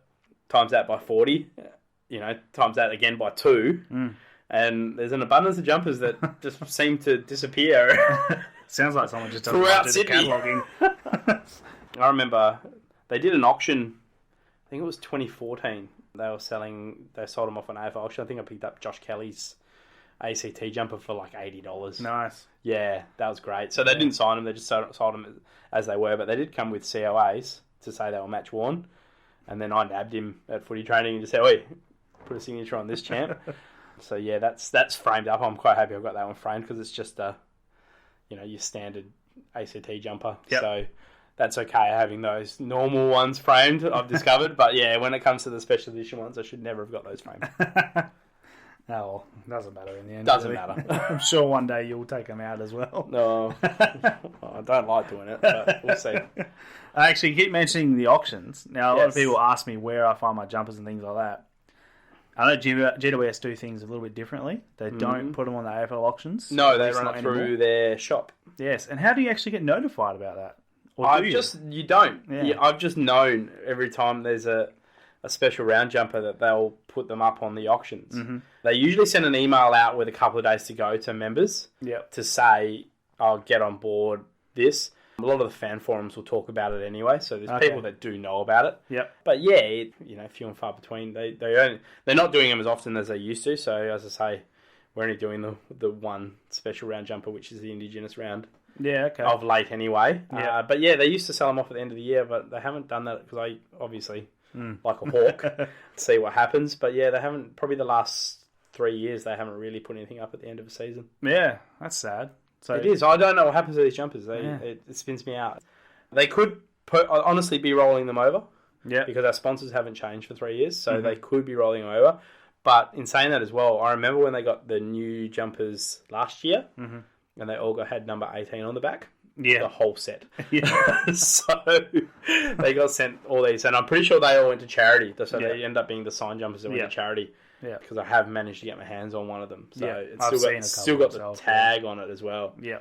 Times that by 40, times that again by 2, and there's an abundance of jumpers that just seem to disappear. Sounds like someone just doesn't do the cataloguing. I remember they did an auction. I think it was 2014. They sold them off on AFL auction. I think I picked up Josh Kelly's ACT jumper for like $80. Nice. Yeah, that was great. So they didn't sign them. They just sold them as they were, but they did come with COAs to say they were match worn. And then I nabbed him at footy training and just said, "Oi, put a signature on this, champ." So yeah, that's framed up. I'm quite happy I've got that one framed because it's just your standard ACT jumper. Yep. So that's okay having those normal ones framed, I've discovered. But yeah, when it comes to the special edition ones, I should never have got those framed. Well, doesn't matter in the end. Doesn't matter. I'm sure one day you'll take them out as well. No, I don't like doing it, but we'll see. I actually keep mentioning the auctions. Now, a lot of people ask me where I find my jumpers and things like that. I know GWS do things a little bit differently. They don't put them on the AFL auctions. No, they run it through their shop. Yes, and how do you actually get notified about that? You don't. Yeah, I've just known every time there's a special round jumper that they'll put them up on the auctions. Mm-hmm. They usually send an email out with a couple of days to go to members to say, "I'll get on board this." A lot of the fan forums will talk about it anyway, so there's people that do know about it. Yep. But yeah, few and far between. They're not doing them as often as they used to. So as I say, we're only doing the one special round jumper, which is the Indigenous round. Yeah, okay. Of late anyway. Yeah. But yeah, they used to sell them off at the end of the year, but they haven't done that because I obviously like a hawk to see what happens. But yeah, they haven't. Probably the last 3 years, they haven't really put anything up at the end of the season. Yeah, that's sad. So it is. I don't know what happens to these jumpers. It spins me out. They could honestly be rolling them over. Yeah. Because our sponsors haven't changed for 3 years, so they could be rolling them over. But in saying that as well, I remember when they got the new jumpers last year, and they all had number 18 on the back. Yeah. The whole set. Yeah. So they got sent all these, and I'm pretty sure they all went to charity. So they end up being the signed jumpers that went to charity. Yeah. Because I have managed to get my hands on one of them. So Yeah, it's I've seen a still couple got the myself, tag on it as well. Yeah.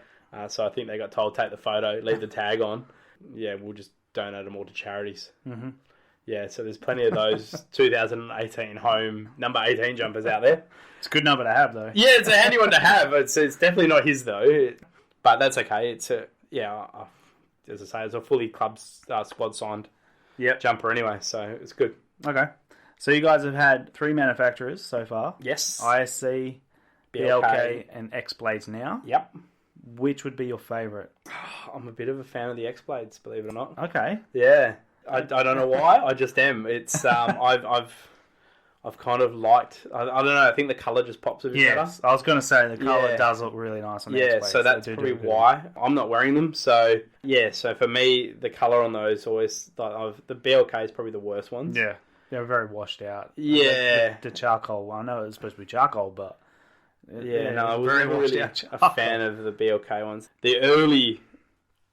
So I think they got told, take the photo, leave the tag on. Yeah, we'll just donate them all to charities. Mm-hmm. Yeah, so there's plenty of those 2018 home number 18 jumpers out there. It's a good number to have, though. Yeah, it's a handy one to have. It's definitely not his, though. But that's okay. It's as I say, it's a fully club squad signed jumper anyway, so it's good. Okay. So you guys have had 3 manufacturers so far. Yes. ISC, BLK, and X-Blades now. Yep. Which would be your favourite? I'm a bit of a fan of the X-Blades, believe it or not. Okay. Yeah. I don't know why. I just am. It's I've kind of liked. I don't know. I think the colour just pops a bit better. Yes, I was going to say the colour does look really nice on the X-Blades. So that's probably why I'm not wearing them. So yeah, so for me, the colour on those always the BLK is probably the worst ones. Yeah, they're very washed out. Yeah, the charcoal. I know it's supposed to be charcoal, but I was never really a fan of the BLK ones. The early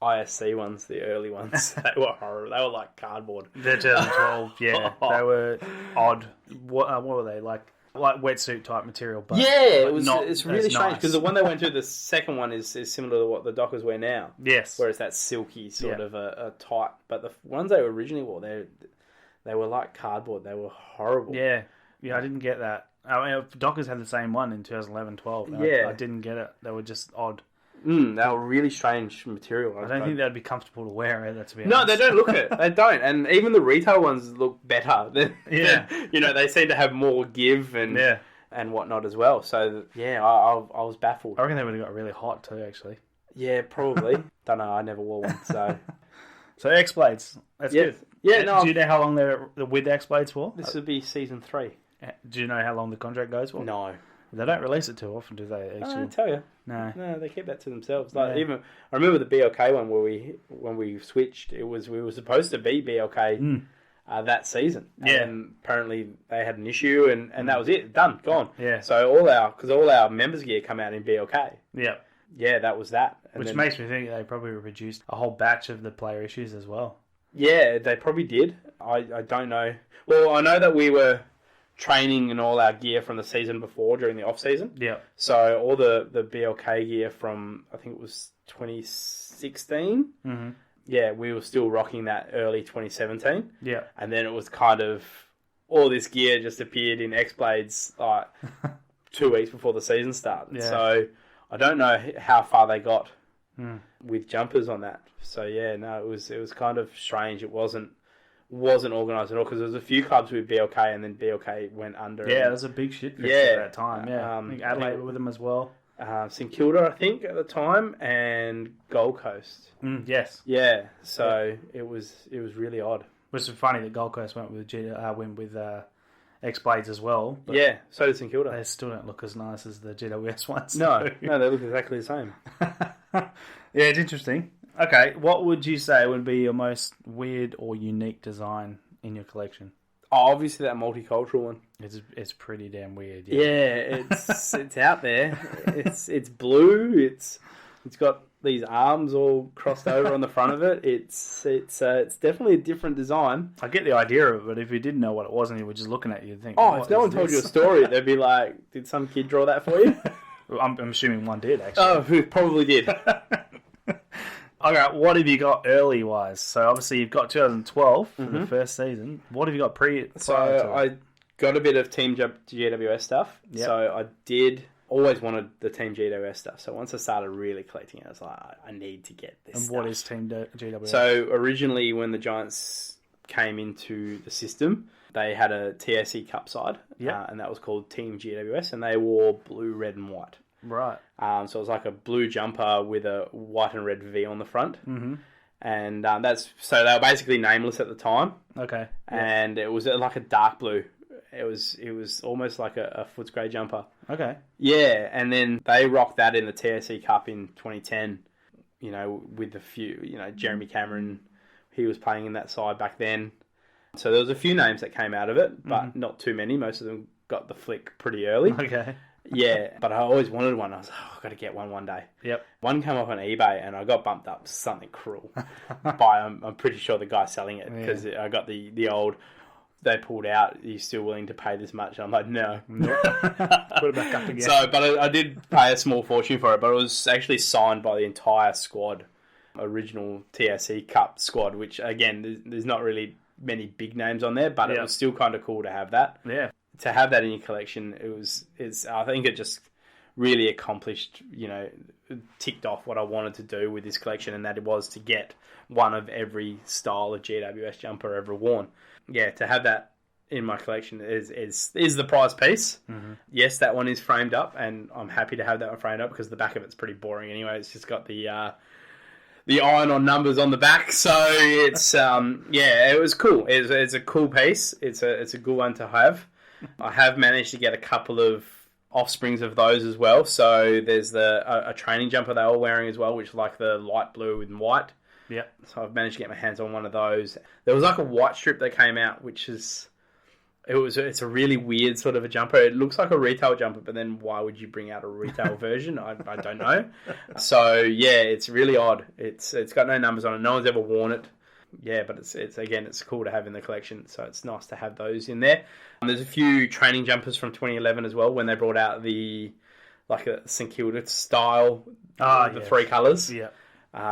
ISC ones, they were horrible. They were like cardboard. The 2012, they were odd. What were they like wetsuit type material? But it's really strange because the one they went to, the second one is similar to what the Dockers wear now. Yes, whereas that silky sort of a tight. But the ones they originally wore, they were like cardboard. They were horrible. Yeah, I didn't get that. I mean, Dockers had the same one in 2011-12. Yeah, I didn't get it. They were just odd. They were really strange material. I don't think they'd be comfortable to wear it. To be honest. No, they don't look it. They don't, and even the retail ones look better. They seem to have more give and whatnot as well. So I was baffled. I reckon they would have got really hot too. Actually, yeah, probably. Don't know. I never wore one. So X-Blades. That's good. Yeah. No. Do you know how long they're with X-Blades for? This would be season 3. Do you know how long the contract goes for? No. They don't release it too often, do they? Actually? I don't tell you. No, they keep that to themselves. Even I remember the BLK one where when we switched, we were supposed to be BLK that season. And apparently they had an issue, and that was it. Done, gone. Yeah. So all our members gear come out in BLK. Yeah. Yeah, that was that. And which makes me think they probably produced a whole batch of the player issues as well. Yeah, they probably did. I don't know. Well, I know that we were training in all our gear from the season before during the off season. Yeah. So all the BLK gear from I think it was 2016. Mm-hmm. Yeah, we were still rocking that early 2017. Yeah. And then it was kind of all this gear just appeared in X-Blades like 2 weeks before the season started. Yeah. So I don't know how far they got with jumpers on that. So yeah, no, it was kind of strange. It wasn't organised at all because there was a few clubs with BLK and then BLK went under. Yeah, it was a big shit fest at that time. Yeah, I think Adelaide were with them as well. St Kilda, I think, at the time, and Gold Coast. Yes. Yeah, so it was really odd. Which is funny that Gold Coast went with X-Blades as well. But yeah, so did St Kilda. They still don't look as nice as the GWS ones. No, they look exactly the same. Yeah, it's interesting. Okay, what would you say would be your most weird or unique design in your collection? Oh, obviously that multicultural one. It's pretty damn weird. Yeah, it's out there. It's blue. It's got these arms all crossed over on the front of it. It's definitely a different design. I get the idea of it, but if you didn't know what it was and you were just looking at it, you'd think, if no one told you a story, they'd be like, "Did some kid draw that for you?" I'm assuming one did actually. Oh, who probably did. Okay, what have you got early-wise? So, obviously, you've got 2012 for the first season. What have you got prior to I got a bit of Team GWS stuff. Yep. So, I always wanted the Team GWS stuff. So, once I started really collecting it, I was like, I need to get this stuff. What is Team GWS? So, originally, when the Giants came into the system, they had a TSC Cup side, and that was called Team GWS, and they wore blue, red, and white. Right. So it was like a blue jumper with a white and red V on the front. Mm-hmm. And so they were basically nameless at the time. Okay. And it was like a dark blue. It was almost like a Footscray jumper. Okay. Yeah, and then they rocked that in the TSC Cup in 2010, with a few, Jeremy Cameron, he was playing in that side back then. So there was a few names that came out of it, but not too many. Most of them got the flick pretty early. Okay. Yeah, but I always wanted one. I was like, I've got to get one day. Yep. One came up on eBay and I got bumped up something cruel by, I'm pretty sure the guy selling it because I got the old they pulled out, are you still willing to pay this much? I'm like, no. Put it back up again. So, but I did pay a small fortune for it, but it was actually signed by the entire squad, original TSC Cup squad, which, again, there's not really many big names on there, but it was still kind of cool to have that. Yeah. To have that in your collection, I think it just really accomplished, ticked off what I wanted to do with this collection, and that it was to get one of every style of GWS jumper ever worn. Yeah, to have that in my collection is the prize piece. Mm-hmm. Yes, that one is framed up, and I'm happy to have that one framed up because the back of it's pretty boring anyway. It's just got the iron-on numbers on the back, so it's it was cool. It's a cool piece. It's a good one to have. I have managed to get a couple of offsprings of those as well. So there's a training jumper they were wearing as well, which is like the light blue with white. Yeah. So I've managed to get my hands on one of those. There was like a white strip that came out, which is it's a really weird sort of a jumper. It looks like a retail jumper, but then why would you bring out a retail version? I don't know. So yeah, it's really odd. It's got no numbers on it. No one's ever worn it. Yeah, but it's cool to have in the collection. So it's nice to have those in there. There's a few training jumpers from 2011 as well when they brought out a St Kilda style, the three colours. Yeah.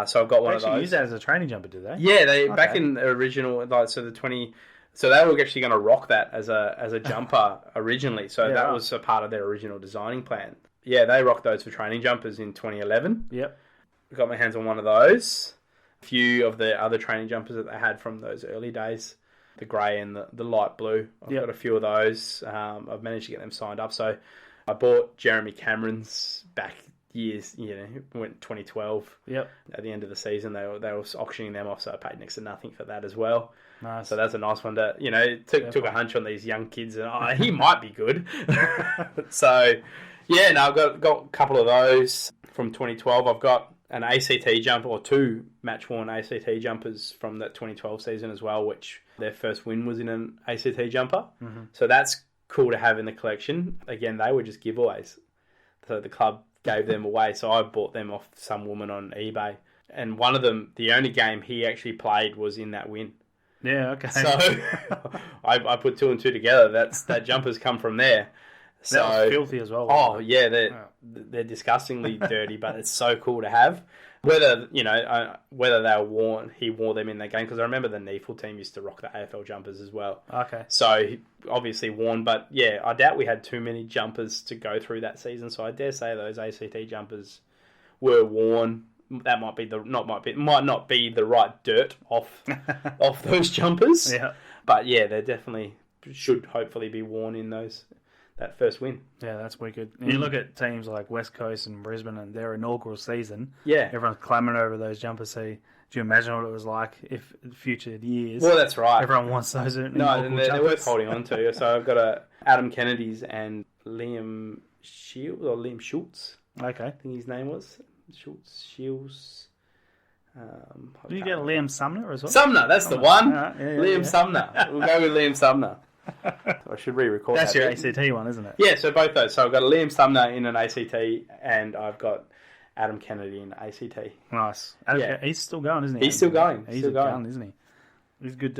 So I've got one of those. They actually use that as a training jumper, did they? Yeah, back in the original, so they were actually going to rock that as a jumper originally. So that was a part of their original designing plan. Yeah, they rocked those for training jumpers in 2011. Yep. Got my hands on one of those. A few of the other training jumpers that they had from those early days, the grey and the light blue. I've got a few of those. I've managed to get them signed up. So I bought Jeremy Cameron's back years, went 2012. Yep. At the end of the season, they were auctioning them off, so I paid next to nothing for that as well. Nice. So that's a nice one to, took a hunch on these young kids, and he might be good. So, yeah, no, I've got a couple of those from 2012. I've got an ACT jumper, or two match-worn ACT jumpers from that 2012 season as well, which their first win was in an ACT jumper. Mm-hmm. So that's cool to have in the collection. Again, they were just giveaways. So the club gave them away, so I bought them off some woman on eBay. And one of them, the only game he actually played was in that win. Yeah, okay. So I put two and two together. That jumper's come from there. So, that was filthy as well. Oh yeah, they're disgustingly dirty, but it's so cool to have. Whether he wore them in that game, because I remember the Neefel team used to rock the AFL jumpers as well. Okay. So he obviously worn, but yeah, I doubt we had too many jumpers to go through that season. So I dare say those ACT jumpers were worn. That might not be the right dirt off those jumpers. Yeah. But yeah, they definitely should hopefully be worn in that first win. Yeah, that's wicked. And you look at teams like West Coast and Brisbane and their inaugural season. Yeah. Everyone's clamoring over those jumpers. So do you imagine what it was like if in future years? Well, that's right. Everyone wants those inaugural jumpers. They're worth holding on to. So I've got Adam Kennedy's and Liam Schultz. Okay. I think his name was Shields. Did you get Liam Sumner as well? Sumner, that's the one. Liam Sumner. We'll go with Liam Sumner. I should re-record that. That's your ACT one, isn't it? Yeah, so both those. So I've got a Liam Sumner in an ACT, and I've got Adam Kennedy in ACT. Nice. He's still going, isn't he? He's still going. He's still going, isn't he? He's good.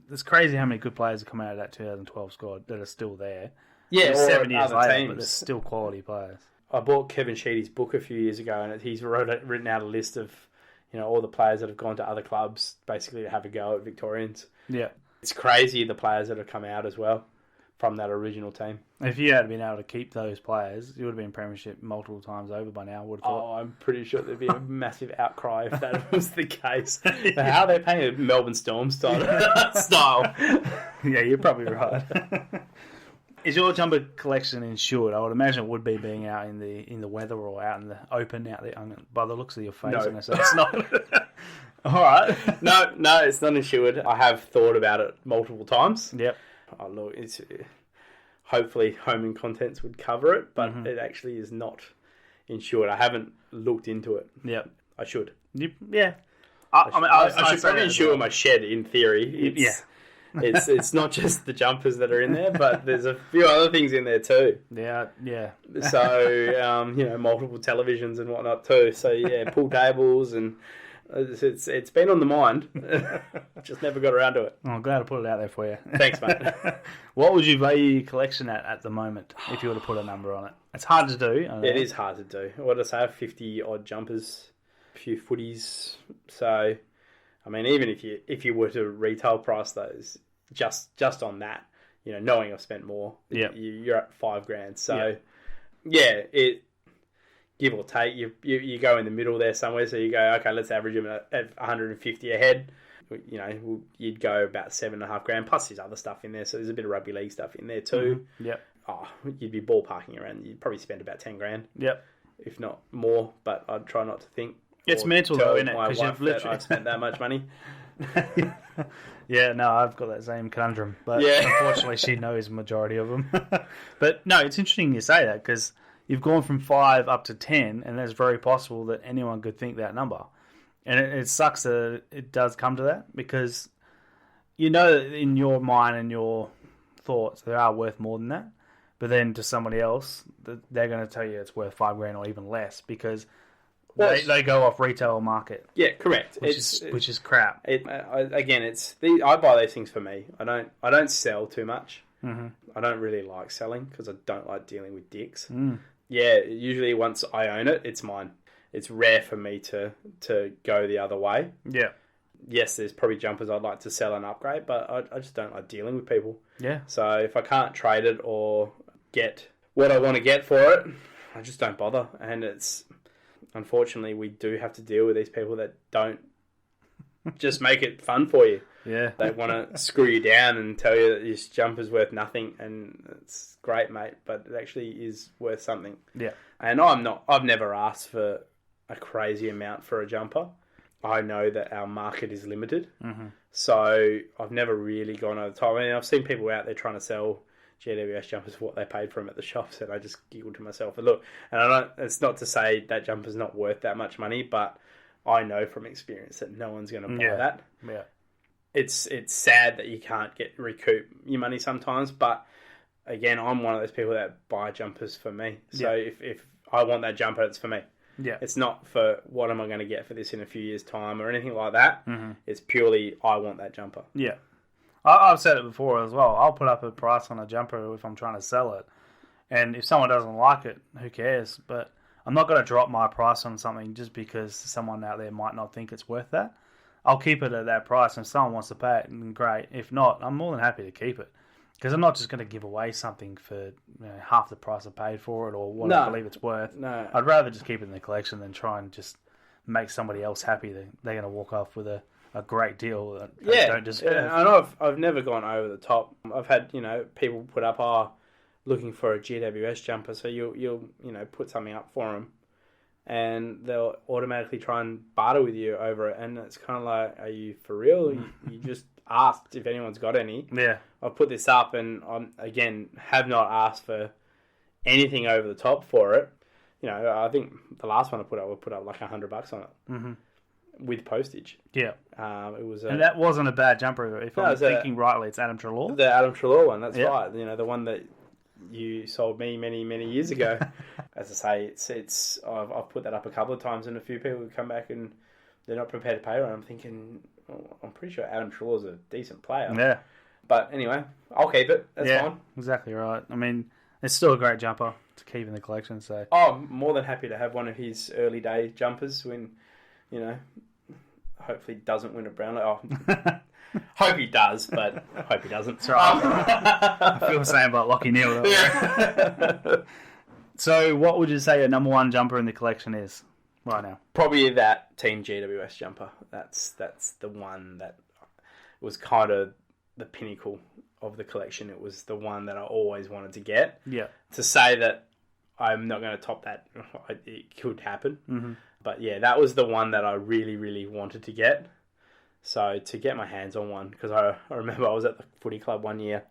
It's crazy how many good players have come out of that 2012 squad that are still there. Yeah, or 7 years later, teams. but they're still quality players. I bought Kevin Sheedy's book a few years ago, and he's written out a list of all the players that have gone to other clubs basically to have a go at Victorians. Yeah. It's crazy the players that have come out as well from that original team. If you had been able to keep those players, you would have been premiership multiple times over by now, I would have thought. Oh, I'm pretty sure there'd be a massive outcry if that was the case. How are they playing a Melbourne Storm style? Yeah, you're probably right. Is your jumper collection insured? I would imagine it would be being out in the weather or out in the open out there. By the looks of your face, no. So it's not. All right. No, it's not insured. I have thought about it multiple times. Yep. Oh, look, it's hopefully Home and Contents would cover it, but it actually is not insured. I haven't looked into it. Yep. I should. Yeah. I should probably insure my shed in theory. Yeah. It's not just the jumpers that are in there, but there's a few other things in there too. Yeah. So multiple televisions and whatnot too. So yeah, pool tables and It's been on the mind. Just never got around to it. I'm glad I put it out there for you. Thanks, mate. What would you value your collection at the moment, if you were to put a number on it? It's hard to do. I know. It is hard to do. What did I say? 50 odd jumpers, a few footies. So, I mean, even if you were to retail price those, just on that, knowing I've spent more, you're at $5,000. So, it. Give or take, you go in the middle there somewhere. So you go, okay, let's average them at 150 a head. You'd go about $7,500 plus there's other stuff in there. So there's a bit of rugby league stuff in there too. Mm-hmm. Yep. Oh, you'd be ballparking around. You'd probably spend about $10,000. Yep. If not more, but I'd try not to think. It's mental though, isn't it? Because you've literally I've spent that much money. Yeah, no, I've got that same conundrum, but unfortunately, she knows the majority of them. But no, it's interesting you say that because you've gone from 5 up to 10, and it's very possible that anyone could think that number. And it sucks that it does come to that because that in your mind and your thoughts they are worth more than that. But then to somebody else, they're going to tell you it's worth $5,000 or even less because they go off retail market. Yeah, correct. Which is crap. I buy these things for me. I don't sell too much. Mm-hmm. I don't really like selling because I don't like dealing with dicks. Mm. Yeah, usually once I own it, it's mine. It's rare for me to go the other way. Yeah. Yes, there's probably jumpers I'd like to sell and upgrade, but I just don't like dealing with people. Yeah. So if I can't trade it or get what I want to get for it, I just don't bother. And unfortunately, we do have to deal with these people that don't just make it fun for you. Yeah. They want to screw you down and tell you that this jumper's worth nothing, and it's great, mate, but it actually is worth something. Yeah. And I've never asked for a crazy amount for a jumper. I know that our market is limited. Mm-hmm. So I've never really gone over the top. I mean, I've seen people out there trying to sell GWS jumpers for what they paid for them at the shops, and I just giggled to myself. And look, it's not to say that jumper's not worth that much money, but I know from experience that no one's going to buy that. Yeah. It's sad that you can't recoup your money sometimes, but again, I'm one of those people that buy jumpers for me. So if I want that jumper, it's for me. Yeah. It's not for what am I going to get for this in a few years' time or anything like that. Mm-hmm. It's purely I want that jumper. Yeah. I've said it before as well. I'll put up a price on a jumper if I'm trying to sell it. And if someone doesn't like it, who cares? But I'm not going to drop my price on something just because someone out there might not think it's worth that. I'll keep it at that price, and if someone wants to pay it, then great. If not, I'm more than happy to keep it. Because I'm not just going to give away something for half the price I paid for it or what I believe it's worth. No. I'd rather just keep it in the collection than try and just make somebody else happy. They're going to walk off with a great deal that they don't deserve. Yeah, I know I've never gone over the top. I've had people put up looking for a GWS jumper, so you'll put something up for them, and they'll automatically try and barter with you over it, and it's kind of like, are you for real? You just asked if anyone's got any. Yeah. I've put this up, and again have not asked for anything over the top for it. I think the last one I put up like $100 on it. Mm-hmm. With postage. Yeah. It was and that wasn't a bad jumper. If I'm thinking rightly, it's Adam Treloar. The Adam Treloar one, that's right. The one that you sold me many, many years ago. As I say, I've put that up a couple of times, and a few people come back and they're not prepared to pay for it. I'm thinking, I'm pretty sure Adam Treloar's a decent player. Yeah. But anyway, I'll keep it. That's fine. Exactly right. I mean, it's still a great jumper to keep in the collection. So I'm more than happy to have one of his early day jumpers when, hopefully doesn't win a Brownlow. Hope he does, but I hope he doesn't. That's right. I feel the same about Lockie Neal. Yeah. So what would you say your number one jumper in the collection is right now? Probably that Team GWS jumper. That's the one that was kind of the pinnacle of the collection. It was the one that I always wanted to get. Yeah. To say that I'm not going to top that, it could happen. Mm-hmm. But yeah, that was the one that I really, really wanted to get. So to get my hands on one, because I remember I was at the footy club one year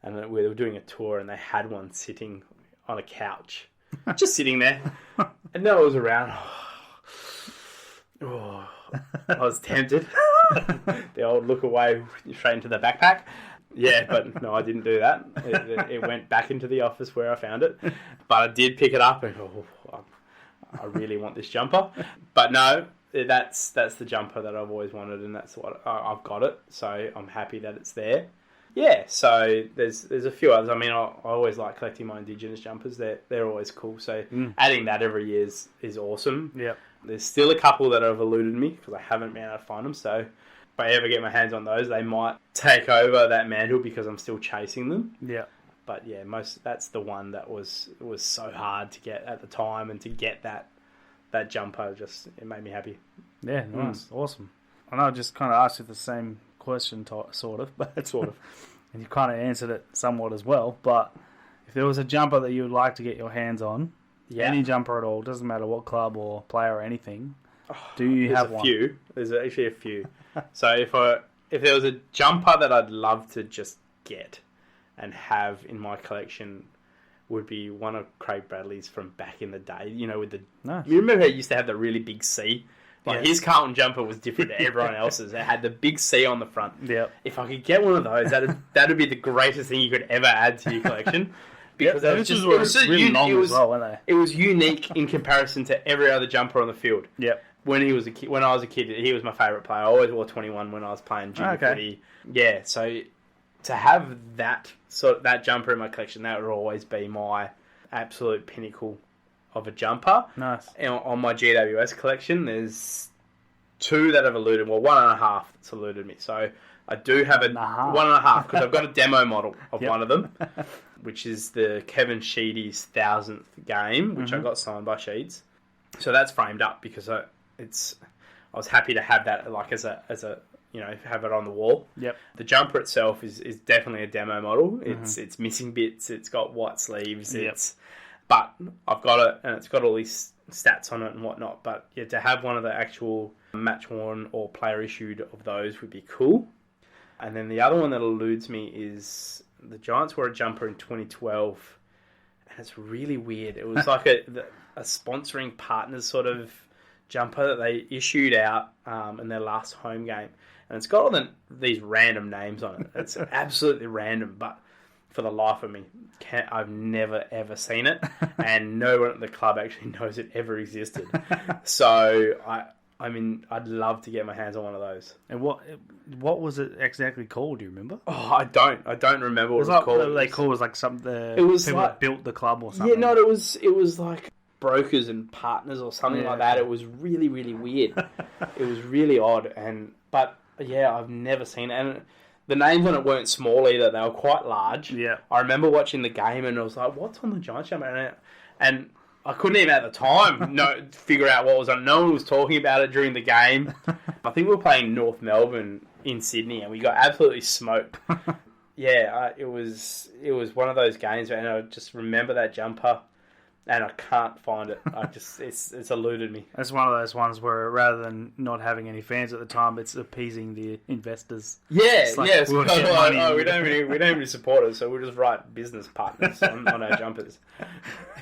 and we were doing a tour and they had one sitting on a couch, just sitting there. And no one was around. Oh, I was tempted. The old look away straight into the backpack. Yeah, but no, I didn't do that. It went back into the office where I found it. But I did pick it up and I really want this jumper. But no, that's the jumper that I've always wanted, and that's what I've got it. So I'm happy that it's there. Yeah, so there's a few others. I mean, I always like collecting my Indigenous jumpers. They're always cool. So adding that every year is awesome. Yeah. There's still a couple that have eluded me because I haven't been able to find them. So if I ever get my hands on those, they might take over that mantle because I'm still chasing them. Yeah. But yeah, that's the one that was so hard to get at the time, and to get that jumper, it made me happy. Yeah, nice. Awesome. I know I just kind of asked you the same question, sort of, but Sort of. and you kind of answered it somewhat as well. But if there was a jumper that you would like to get your hands on, any jumper at all, doesn't matter what club or player or anything, do you have one? There's actually a few. So if there was a jumper that I'd love to just get and have in my collection, would be one of Craig Bradley's from back in the day. You know, with the Nice. You remember how he used to have the really big C? Like Yes. his Carlton jumper was different to everyone else's. It had the big C on the front. Yep. If I could get one of those, that'd be the greatest thing you could ever add to your collection. Because Yep, it were was really long as well, weren't they? It was unique in comparison to every other jumper on the field. Yep. When I was a kid, he was my favourite player. I always wore 21 when I was playing junior footy. Yeah, so to have that jumper in my collection, that would always be my absolute pinnacle of a jumper. Nice. And on my GWS collection, there's two that have eluded. Well, 1.5 that's eluded me. So I do have a 1.5 because I've got a demo model of one of them, which is the Kevin Sheedy's 1000th game, which I got signed by Sheeds. So that's framed up because I was happy to have that like as a have it on the wall. Yep. The jumper itself is definitely a demo model. It's missing bits. It's got white sleeves. But I've got it, and it's got all these stats on it and whatnot. But yeah, to have one of the actual match worn or player issued of those would be cool. And then the other one that eludes me is the Giants wore a jumper in 2012, and it's really weird. It was like a sponsoring partners sort of jumper that they issued out in their last home game, and it's got all these random names on it. It's absolutely random, but for the life of me, I've never ever seen it, and no one at the club actually knows it ever existed. So I mean, I'd love to get my hands on one of those. And what was it exactly called? Do you remember? Oh, I don't remember what it was called. They called it was like something. It was people like, that built the club or something. Yeah, no, it was like brokers and partners or something like that. It was really, really weird. It was really odd, but yeah, I've never seen it. And the names on it weren't small either; they were quite large. Yeah, I remember watching the game and I was like, "What's on the Giants jumper?" And I couldn't even at the time figure out what was on. No one was talking about it during the game. I think we were playing North Melbourne in Sydney, and we got absolutely smoked. Yeah, it was one of those games, and I just remember that jumper. And I can't find it. It's eluded me. It's one of those ones where rather than not having any fans at the time, it's appeasing the investors. Yeah, like, yeah. We don't really support it, so we'll just write business partners on our jumpers.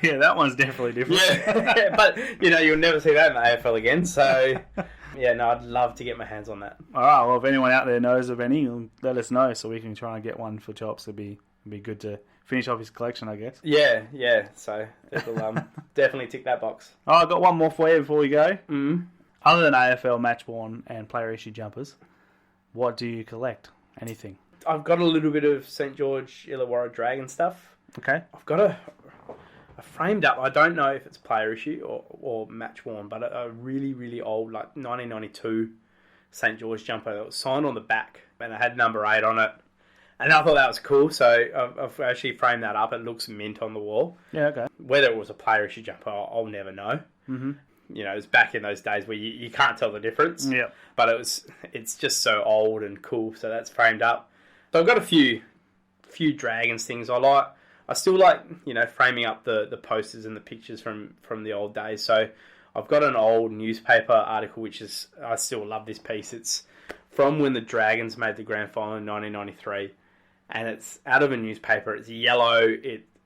Yeah, that one's definitely different. Yeah, but you'll never see that in the AFL again. So yeah, no, I'd love to get my hands on that. All right. Well, if anyone out there knows of any, let us know so we can try and get one for Chops. It'd be good to finish off his collection, I guess. Yeah. So it'll definitely tick that box. Oh, I've got one more for you before we go. Other than AFL match worn and player issue jumpers, what do you collect? Anything? I've got a little bit of St. George Illawarra Dragon stuff. Okay. I've got a framed up. I don't know if it's player issue or match worn, but a really, really old, like 1992 St. George jumper that was signed on the back, and it had number 8 on it. And I thought that was cool, so I've actually framed that up. It looks mint on the wall. Yeah, okay. Whether it was a player issue jumper, I'll never know. Mm-hmm. It was back in those days where you can't tell the difference. Yeah. But it's just so old and cool, so that's framed up. So I've got a few Dragons things I like. I still like, framing up the posters and the pictures from the old days. So I've got an old newspaper article, I still love this piece. It's from when the Dragons made the grand final in 1993. And it's out of a newspaper. It's yellow.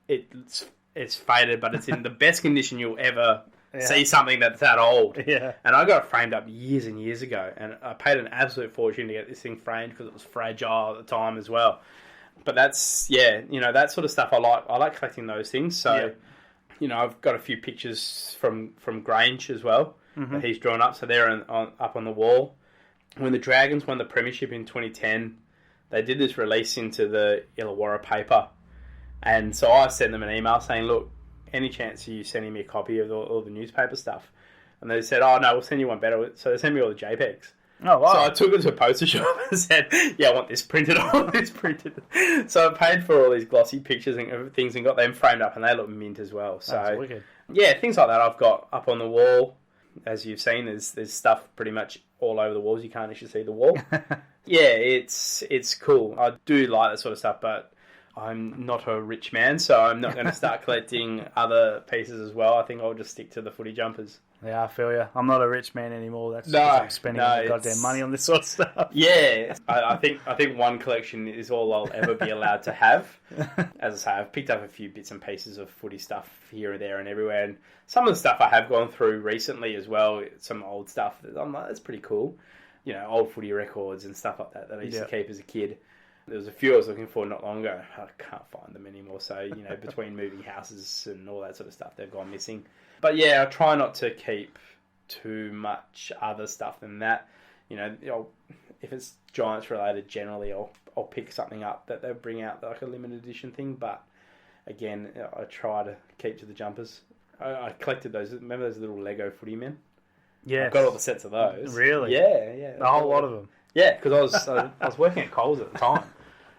It's faded, but it's in the best condition you'll ever see something that's that old. Yeah. And I got it framed up years and years ago, and I paid an absolute fortune to get this thing framed because it was fragile at the time as well. But that's that sort of stuff I like. I like collecting those things. So, I've got a few pictures from Grange as well. that he's drawn up. So they're up on the wall. When the Dragons won the premiership in 2010, they did this release into the Illawarra paper. And so I sent them an email saying, look, any chance of you sending me a copy of all the newspaper stuff? And they said, oh, no, we'll send you one better. So they sent me all the JPEGs. Oh, wow. So I took it to a poster shop and said, yeah, I want this printed, I want this printed. So I paid for all these glossy pictures and things and got them framed up, and they look mint as well. So, that's wicked. Yeah, things like that I've got up on the wall. As you've seen, there's stuff pretty much all over the walls. You can't actually see the wall. Yeah, it's cool. I do like that sort of stuff, but I'm not a rich man, so I'm not going to start collecting other pieces as well. I think I'll just stick to the footy jumpers. Yeah, I feel you. I'm not a rich man anymore. That's No, because I'm spending all the goddamn money on this sort of stuff. Yeah, I think one collection is all I'll ever be allowed to have. As I say, I've picked up a few bits and pieces of footy stuff here and there and everywhere, and some of the stuff I have gone through recently as well, some old stuff that I'm like, that's pretty cool. You know, old footy records and stuff like that I used to keep as a kid. There was a few I was looking for not long ago. I can't find them anymore. So, you know, between moving houses and all that sort of stuff, they've gone missing. But yeah, I try not to keep too much other stuff than that. You know, if it's Giants related, generally I'll pick something up that they'll bring out like a limited edition thing. But again, I try to keep to the jumpers. I collected those. Remember those little Lego footy men? Yeah, I've got all the sets of those. Really? Yeah. A whole lot of them. Yeah, because I was working at Coles at the time.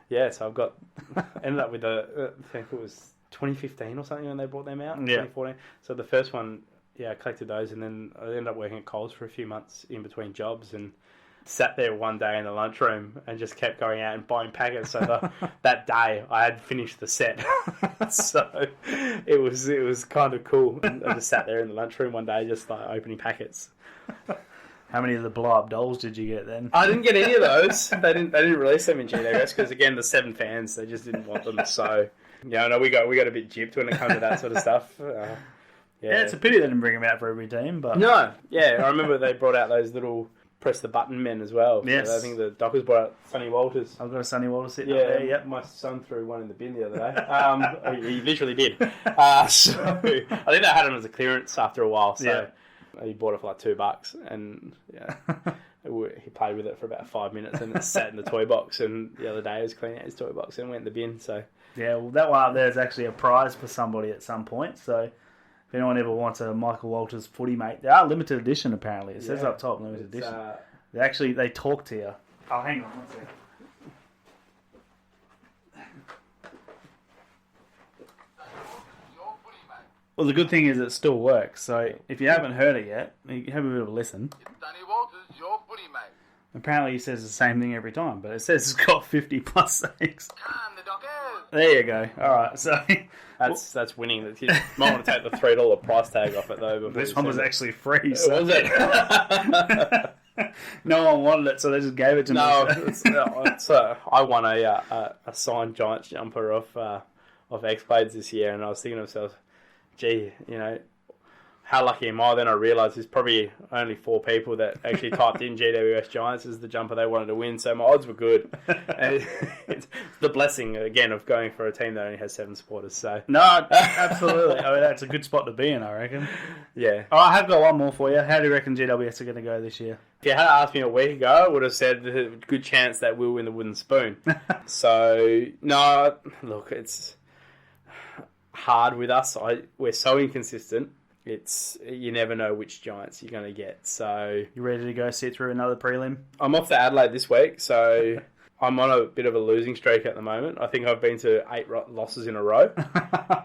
Yeah, so I've got ended up with I think it was 2015 or something when they brought them out. Yeah. 2014. So the first one, I collected those, and then I ended up working at Coles for a few months in between jobs, and sat there one day in the lunchroom and just kept going out and buying packets. So that day I had finished the set, so it was kind of cool. And I just sat there in the lunchroom one day, just like opening packets. How many of the blow-up dolls did you get then? I didn't get any of those. They didn't release them in GWS because, again, the 7 fans, they just didn't want them. So, no, we got a bit gypped when it comes to that sort of stuff. Yeah, it's a pity they didn't bring them out for every team. But no, I remember they brought out those little press the button men as well. Yes, so I think the Dockers brought out Sonny Walters. I've got a Sonny Walters sitting up there. Yep, my son threw one in the bin the other day. He literally did. So I think they had him as a clearance after a while. So. Yeah. He bought it for like $2, and he played with it for about 5 minutes, and it sat in the toy box. And the other day, he was cleaning out his toy box and went in the bin. So yeah, well, that one up there is actually a prize for somebody at some point. So if anyone ever wants a Michael Walters footy mate, they are limited edition. Apparently, it says up top limited edition. They talk to you. Oh, hang on one second. Well, the good thing is it still works. So if you haven't heard it yet, you have a bit of a listen. Sonny Walters, your footy mate. Apparently he says the same thing every time, but it says it's got 50 plus sayings. Calm the Dockers. There you go. All right, so that's winning. You might want to take the $3 price tag off it though. This one was actually free. So. Was it? No one wanted it, so they just gave it to me. No, I won a signed Giants jumper of X-Blades this year, and I was thinking to myself, gee, how lucky am I? Then I realised there's probably only 4 people that actually typed in GWS Giants as the jumper they wanted to win, so my odds were good. And it's the blessing, again, of going for a team that only has 7 supporters. So no, absolutely. I mean, that's a good spot to be in, I reckon. Yeah. Oh, I have got one more for you. How do you reckon GWS are going to go this year? If you had asked me a week ago, I would have said there's a good chance that we'll win the wooden spoon. So, no, look, it's hard with us. We're so inconsistent. You never know which Giants you're going to get. So you ready to go sit through another prelim? I'm off to Adelaide this week, so I'm on a bit of a losing streak at the moment. I think I've been to 8 losses in a row.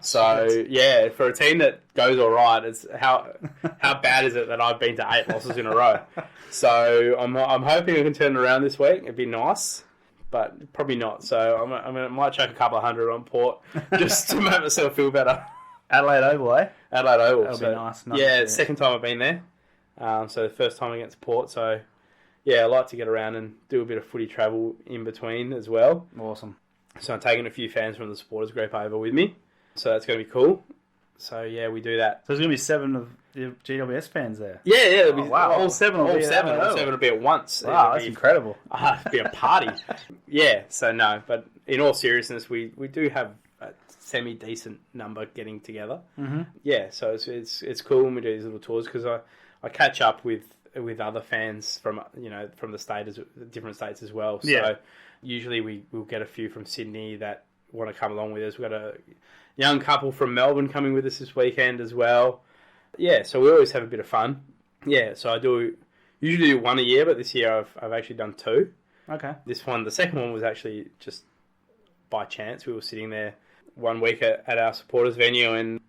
So yeah, for a team that goes all right, it's how bad is it that I've been to 8 losses in a row? So I'm hoping I can turn it around this week. It'd be nice. But probably not. So I might chuck a couple of hundred on Port just to make myself feel better. Adelaide Oval, eh? Adelaide Oval. That'll be nice. Yeah, it's the second time I've been there. So the first time against Port. So yeah, I like to get around and do a bit of footy travel in between as well. Awesome. So I'm taking a few fans from the supporters group over with me. So that's going to be cool. So yeah, we do that. So there's going to be 7 of the GWS fans there. Yeah. Wow. All 7 will be at once. Wow, that's incredible. It'll be a party. Yeah. So no, but in all seriousness, we do have a semi-decent number getting together. Mm-hmm. Yeah, so it's cool when we do these little tours because I catch up with other fans from the different states as well. So Yeah. usually we'll get a few from Sydney that want to come along with us. We've got a young couple from Melbourne coming with us this weekend as well. Yeah, so we always have a bit of fun. Yeah, so I usually do one a year, but this year I've actually done two. Okay. The second one was actually just by chance. We were sitting there one week at our supporters venue, and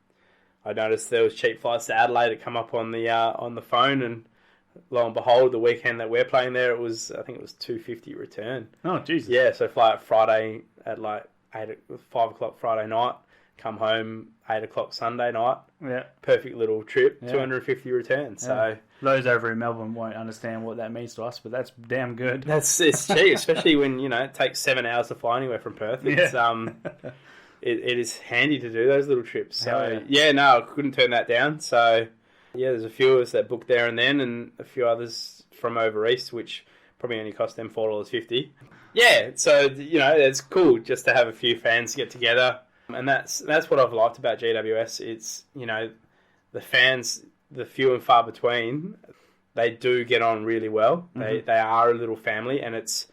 I noticed there was cheap flights to Adelaide that come up on the phone, and lo and behold, the weekend that we're playing there, I think it was $250 return. Oh, Jesus. Yeah, so fly out Friday at like 5 o'clock Friday night, come home 8 o'clock Sunday night. Yeah. Perfect little trip, Yeah. 250 return. So those over in Melbourne won't understand what that means to us, but that's damn good. it's cheap, especially when it takes 7 hours to fly anywhere from Perth. It's it is handy to do those little trips. So I couldn't turn that down. So yeah, there's a few of us that booked there and then, and a few others from over east, which probably only cost them $4.50. Yeah, so it's cool just to have a few fans get together, and that's what I've liked about GWS. It's the fans, the few and far between, they do get on really well. Mm-hmm. They are a little family, and it's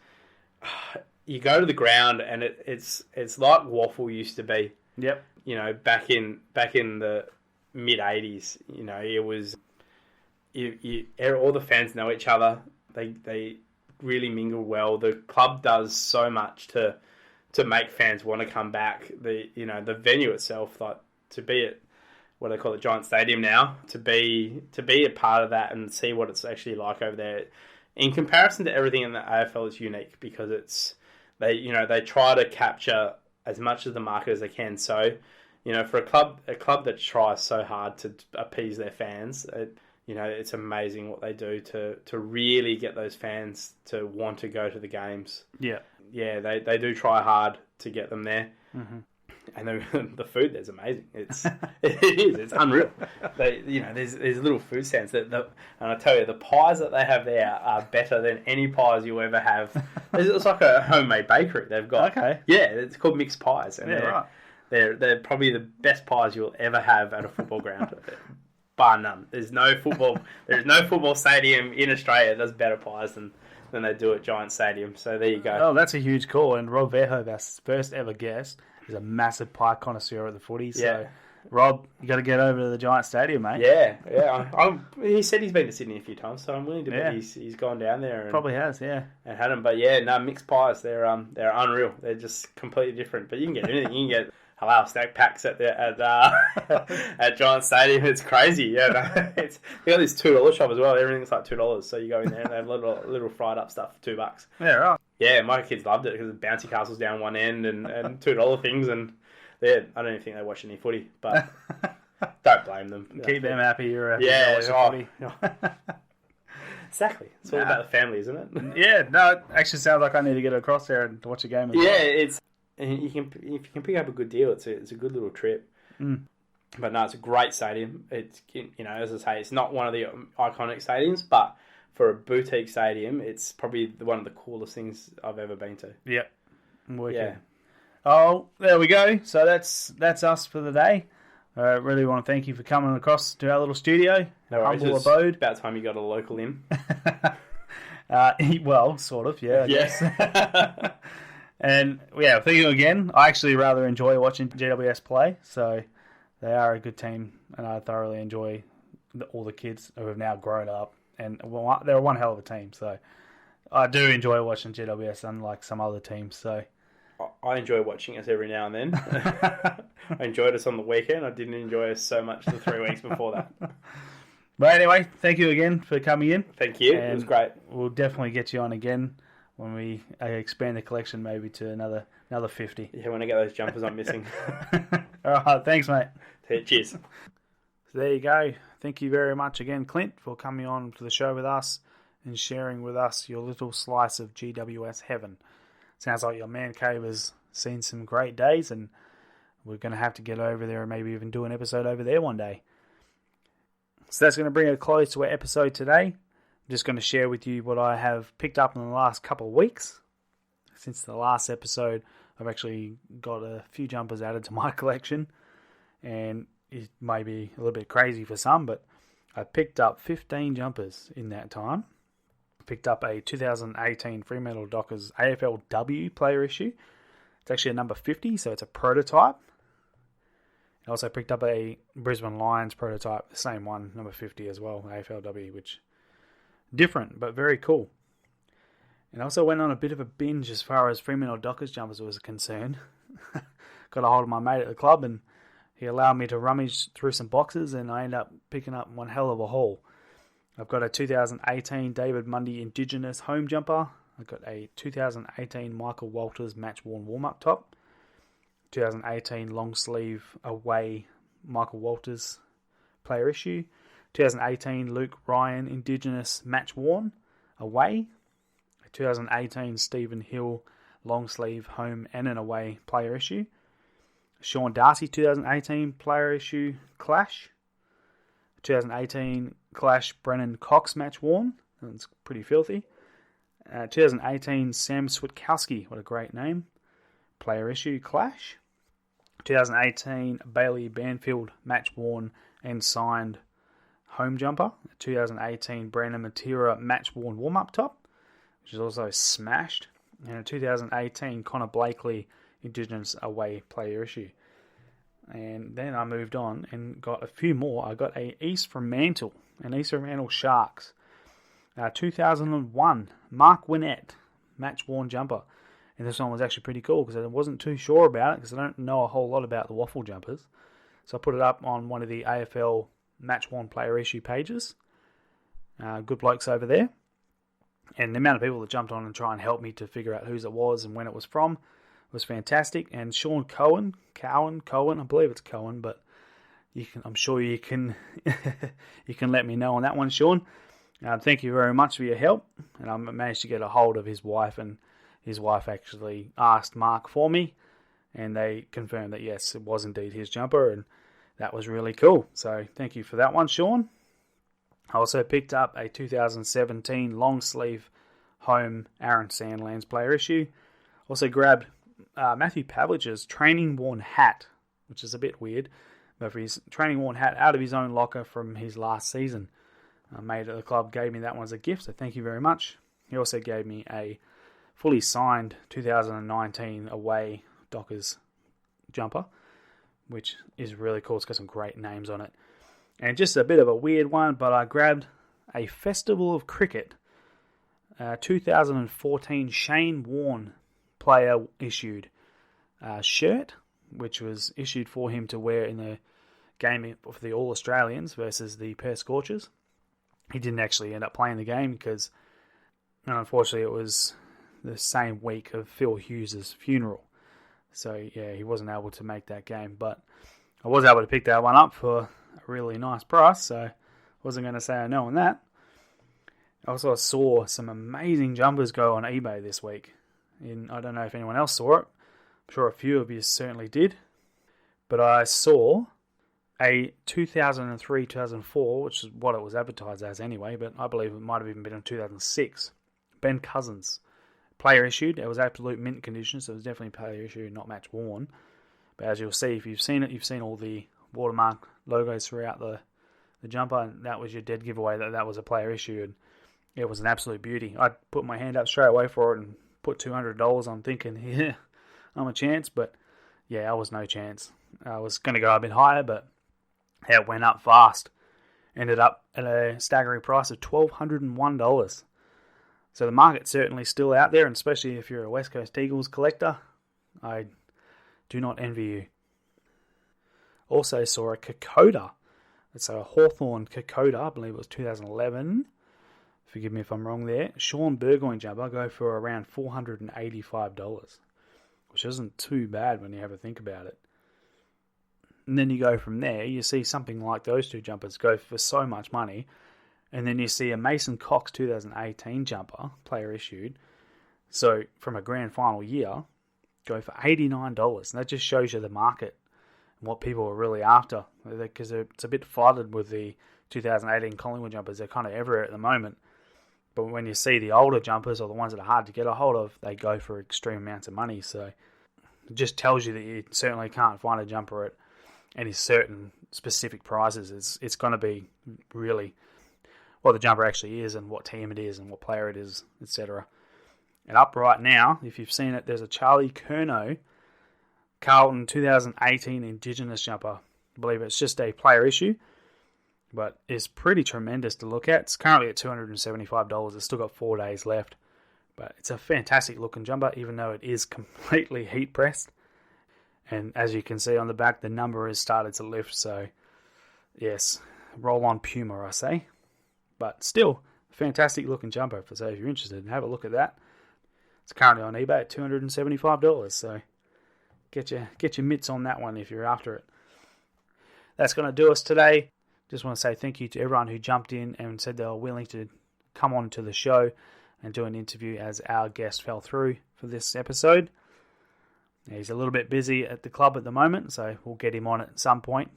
you go to the ground and it's like Waffle used to be. Yep. Back in the mid '80s, it was all the fans know each other. They really mingle well. The club does so much to make fans want to come back. The venue itself, like to be at what they call it Giant Stadium now, to be a part of that and see what it's actually like over there. In comparison to everything in the AFL, it's unique because they try to capture as much of the market as they can. So, for a club that tries so hard to appease their fans, it's amazing what they do to really get those fans to want to go to the games. Yeah. Yeah, they do try hard to get them there. Mm-hmm. And the food there's amazing. It's unreal. There's little food stands and I tell you, the pies that they have there are better than any pies you'll ever have. It's like a homemade bakery they've got. Okay. Yeah, it's called Mixed Pies, and they're probably the best pies you'll ever have at a football ground. Bar none. There's no football stadium in Australia that does better pies than they do at Giant Stadium. So there you go. Oh, that's a huge call. And Rob Verhoev, our first ever guest, is a massive pie connoisseur at the footy. So, Rob, you got to get over to the Giant Stadium, mate. Yeah. He said he's been to Sydney a few times, so I'm willing to bet he's gone down there. And, probably has, and had them. But mixed pies, they're unreal. They're just completely different. But you can get anything. You can get halal snack packs at Giant Stadium. It's crazy. Yeah, they got this $2 shop as well. Everything's like $2. So you go in there and they have little fried up stuff for $2. Yeah, right. Yeah, my kids loved it because the bouncy castles down one end and $2 things, and I don't even think they watch any footy, but don't blame them. Keep them happy. You're a footy. Exactly. It's all about the family, isn't it? Yeah. No, it actually sounds like I need to get across there and watch a game. As well. If you can pick up a good deal, it's a good little trip. Mm. But no, it's a great stadium. It's as I say, it's not one of the iconic stadiums, but for a boutique stadium, it's probably one of the coolest things I've ever been to. Yep. Yeah. Oh, there we go. So that's us for the day. I really want to thank you for coming across to our little studio. No worries. Humble abode. About time you got a local in. Well, sort of, yeah. I guess. And thank you again. I actually rather enjoy watching GWS play, so they are a good team, and I thoroughly enjoy all the kids who have now grown up, and they're one hell of a team. So I do enjoy watching GWS, unlike some other teams. So I enjoy watching us every now and then. I enjoyed us on the weekend. I didn't enjoy us so much the 3 weeks before that. But anyway, thank you again for coming in. Thank you. It was great. We'll definitely get you on again when we expand the collection maybe to another 50. Yeah, when I get those jumpers I'm missing. All right, thanks, mate. Cheers. So there you go. Thank you very much again, Clint, for coming on to the show with us and sharing with us your little slice of GWS heaven. Sounds like your man cave has seen some great days, and we're going to have to get over there and maybe even do an episode over there one day. So that's going to bring a close to our episode today. I'm just going to share with you what I have picked up in the last couple of weeks since the last episode I've actually got a few jumpers added to my collection, and it may be a little bit crazy for some, but I picked up 15 jumpers in that time. Picked up a 2018 Fremantle Dockers AFLW player issue. It's actually a number 50, so it's a prototype. I also picked up a Brisbane Lions prototype, the same one, number 50 as well, AFLW, which different, but very cool. And I also went on a bit of a binge as far as Fremantle Dockers jumpers was concerned. Got a hold of my mate at the club, and he allowed me to rummage through some boxes, and I ended up picking up one hell of a haul. I've got a 2018 David Mundy Indigenous home jumper. I've got a 2018 Michael Walters match-worn warm-up top. 2018 long sleeve away Michael Walters player issue. 2018 Luke Ryan Indigenous match-worn away. 2018 Stephen Hill long sleeve home and an away player issue. Sean Darcy 2018 player issue Clash. 2018 Clash Brennan Cox match worn. That's pretty filthy. 2018 Sam Switkowski, what a great name. Player issue Clash. 2018 Bailey Banfield match worn and signed home jumper. 2018 Brandon Matera match worn warm up top, which is also smashed. And a 2018 Connor Blakely Indigenous away player issue. And then I moved on and got a few more. I got an East Fremantle Sharks. 2001 Mark Winnett match worn jumper. And this one was actually pretty cool because I wasn't too sure about it because I don't know a whole lot about the waffle jumpers. So I put it up on one of the AFL match worn player issue pages. Good blokes over there. And the amount of people that jumped on and try and help me to figure out whose it was and when it was from was fantastic. And Sean Cohen, I believe it's Cohen, but I'm sure you can you can let me know on that one, Sean. Thank you very much for your help. And I managed to get a hold of his wife, and his wife actually asked Mark for me, and they confirmed that yes, it was indeed his jumper, and that was really cool. So thank you for that one, Sean. I also picked up a 2017 long sleeve home Aaron Sandlands player issue. Also grabbed Matthew Pavlich's training worn hat, which is a bit weird, but for his training worn hat out of his own locker from his last season. Mate at the club gave me that one as a gift, so thank you very much. He also gave me a fully signed 2019 away Dockers jumper, which is really cool. It's got some great names on it. And just a bit of a weird one, but I grabbed a Festival of Cricket 2014 Shane Warne player issued shirt, which was issued for him to wear in the game for the All Australians versus the Perth Scorchers. He didn't actually end up playing the game because, unfortunately, it was the same week of Phil Hughes' funeral. So, yeah, he wasn't able to make that game. But I was able to pick that one up for a really nice price, so I wasn't going to say I know on that. I also saw some amazing jumpers go on eBay this week. I don't know if anyone else saw it. I'm sure a few of you certainly did. But I saw a 2003-2004, which is what it was advertised as anyway, but I believe it might have even been in 2006. Ben Cousins. Player issued. It was absolute mint condition, so it was definitely player issued, not match worn. But as you'll see, if you've seen it, you've seen all the watermark logos throughout the jumper, and that was your dead giveaway that was a player issue, and it was an absolute beauty. I put my hand up straight away for it and put $200 on thinking, yeah, I'm a chance, but yeah, I was no chance. I was going to go a bit higher, but it went up fast. Ended up at a staggering price of $1,201. So the market's certainly still out there, and especially if you're a West Coast Eagles collector, I do not envy you. Also saw a Kokoda. It's a Hawthorn Kokoda, I believe it was 2011. Forgive me if I'm wrong there. Sean Burgoyne jumper go for around $485, which isn't too bad when you have a think about it. And then you go from there, you see something like those two jumpers go for so much money, and then you see a Mason Cox 2018 jumper, player issued, so from a grand final year, go for $89. And that just shows you the market and what people are really after, because it's a bit flooded with the 2018 Collingwood jumpers. They're kind of everywhere at the moment. But when you see the older jumpers or the ones that are hard to get a hold of, they go for extreme amounts of money. So It just tells you that you certainly can't find a jumper at any certain specific prices. It's going to be really what the jumper actually is and what team it is and what player it is, etc. And up right now, if you've seen it, there's a Charlie Curnow Carlton 2018 Indigenous jumper. I believe it's just a player issue, but it's pretty tremendous to look at. It's currently at $275. It's still got 4 days left, but it's a fantastic looking jumper, even though it is completely heat pressed. And as you can see on the back, the number has started to lift. So yes, roll on Puma, I say. But still, fantastic looking jumper. So if you're interested, have a look at that. It's currently on eBay at $275. So get your mitts on that one if you're after it. That's going to do us today. Just want to say thank you to everyone who jumped in and said they were willing to come on to the show and do an interview as our guest fell through for this episode. He's a little bit busy at the club at the moment, so we'll get him on at some point.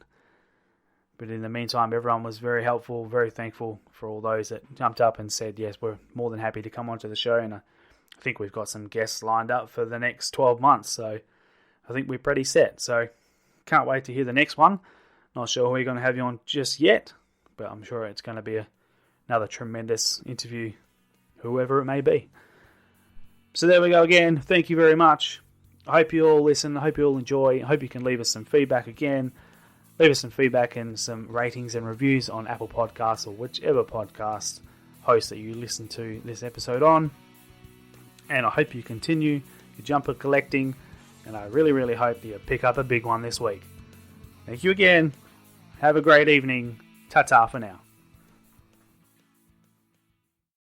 But in the meantime, everyone was very helpful, very thankful for all those that jumped up and said, yes, we're more than happy to come onto the show. And I think we've got some guests lined up for the next 12 months. So I think we're pretty set. So can't wait to hear the next one. Not sure who we're going to have you on just yet, but I'm sure it's going to be another tremendous interview, whoever it may be. So there we go again. Thank you very much. I hope you all listen. I hope you all enjoy. I hope you can leave us some feedback again. Leave us some feedback and some ratings and reviews on Apple Podcasts or whichever podcast host that you listen to this episode on. And I hope you continue your jumper collecting. And I really, really hope you pick up a big one this week. Thank you again. Have a great evening. Ta-ta for now.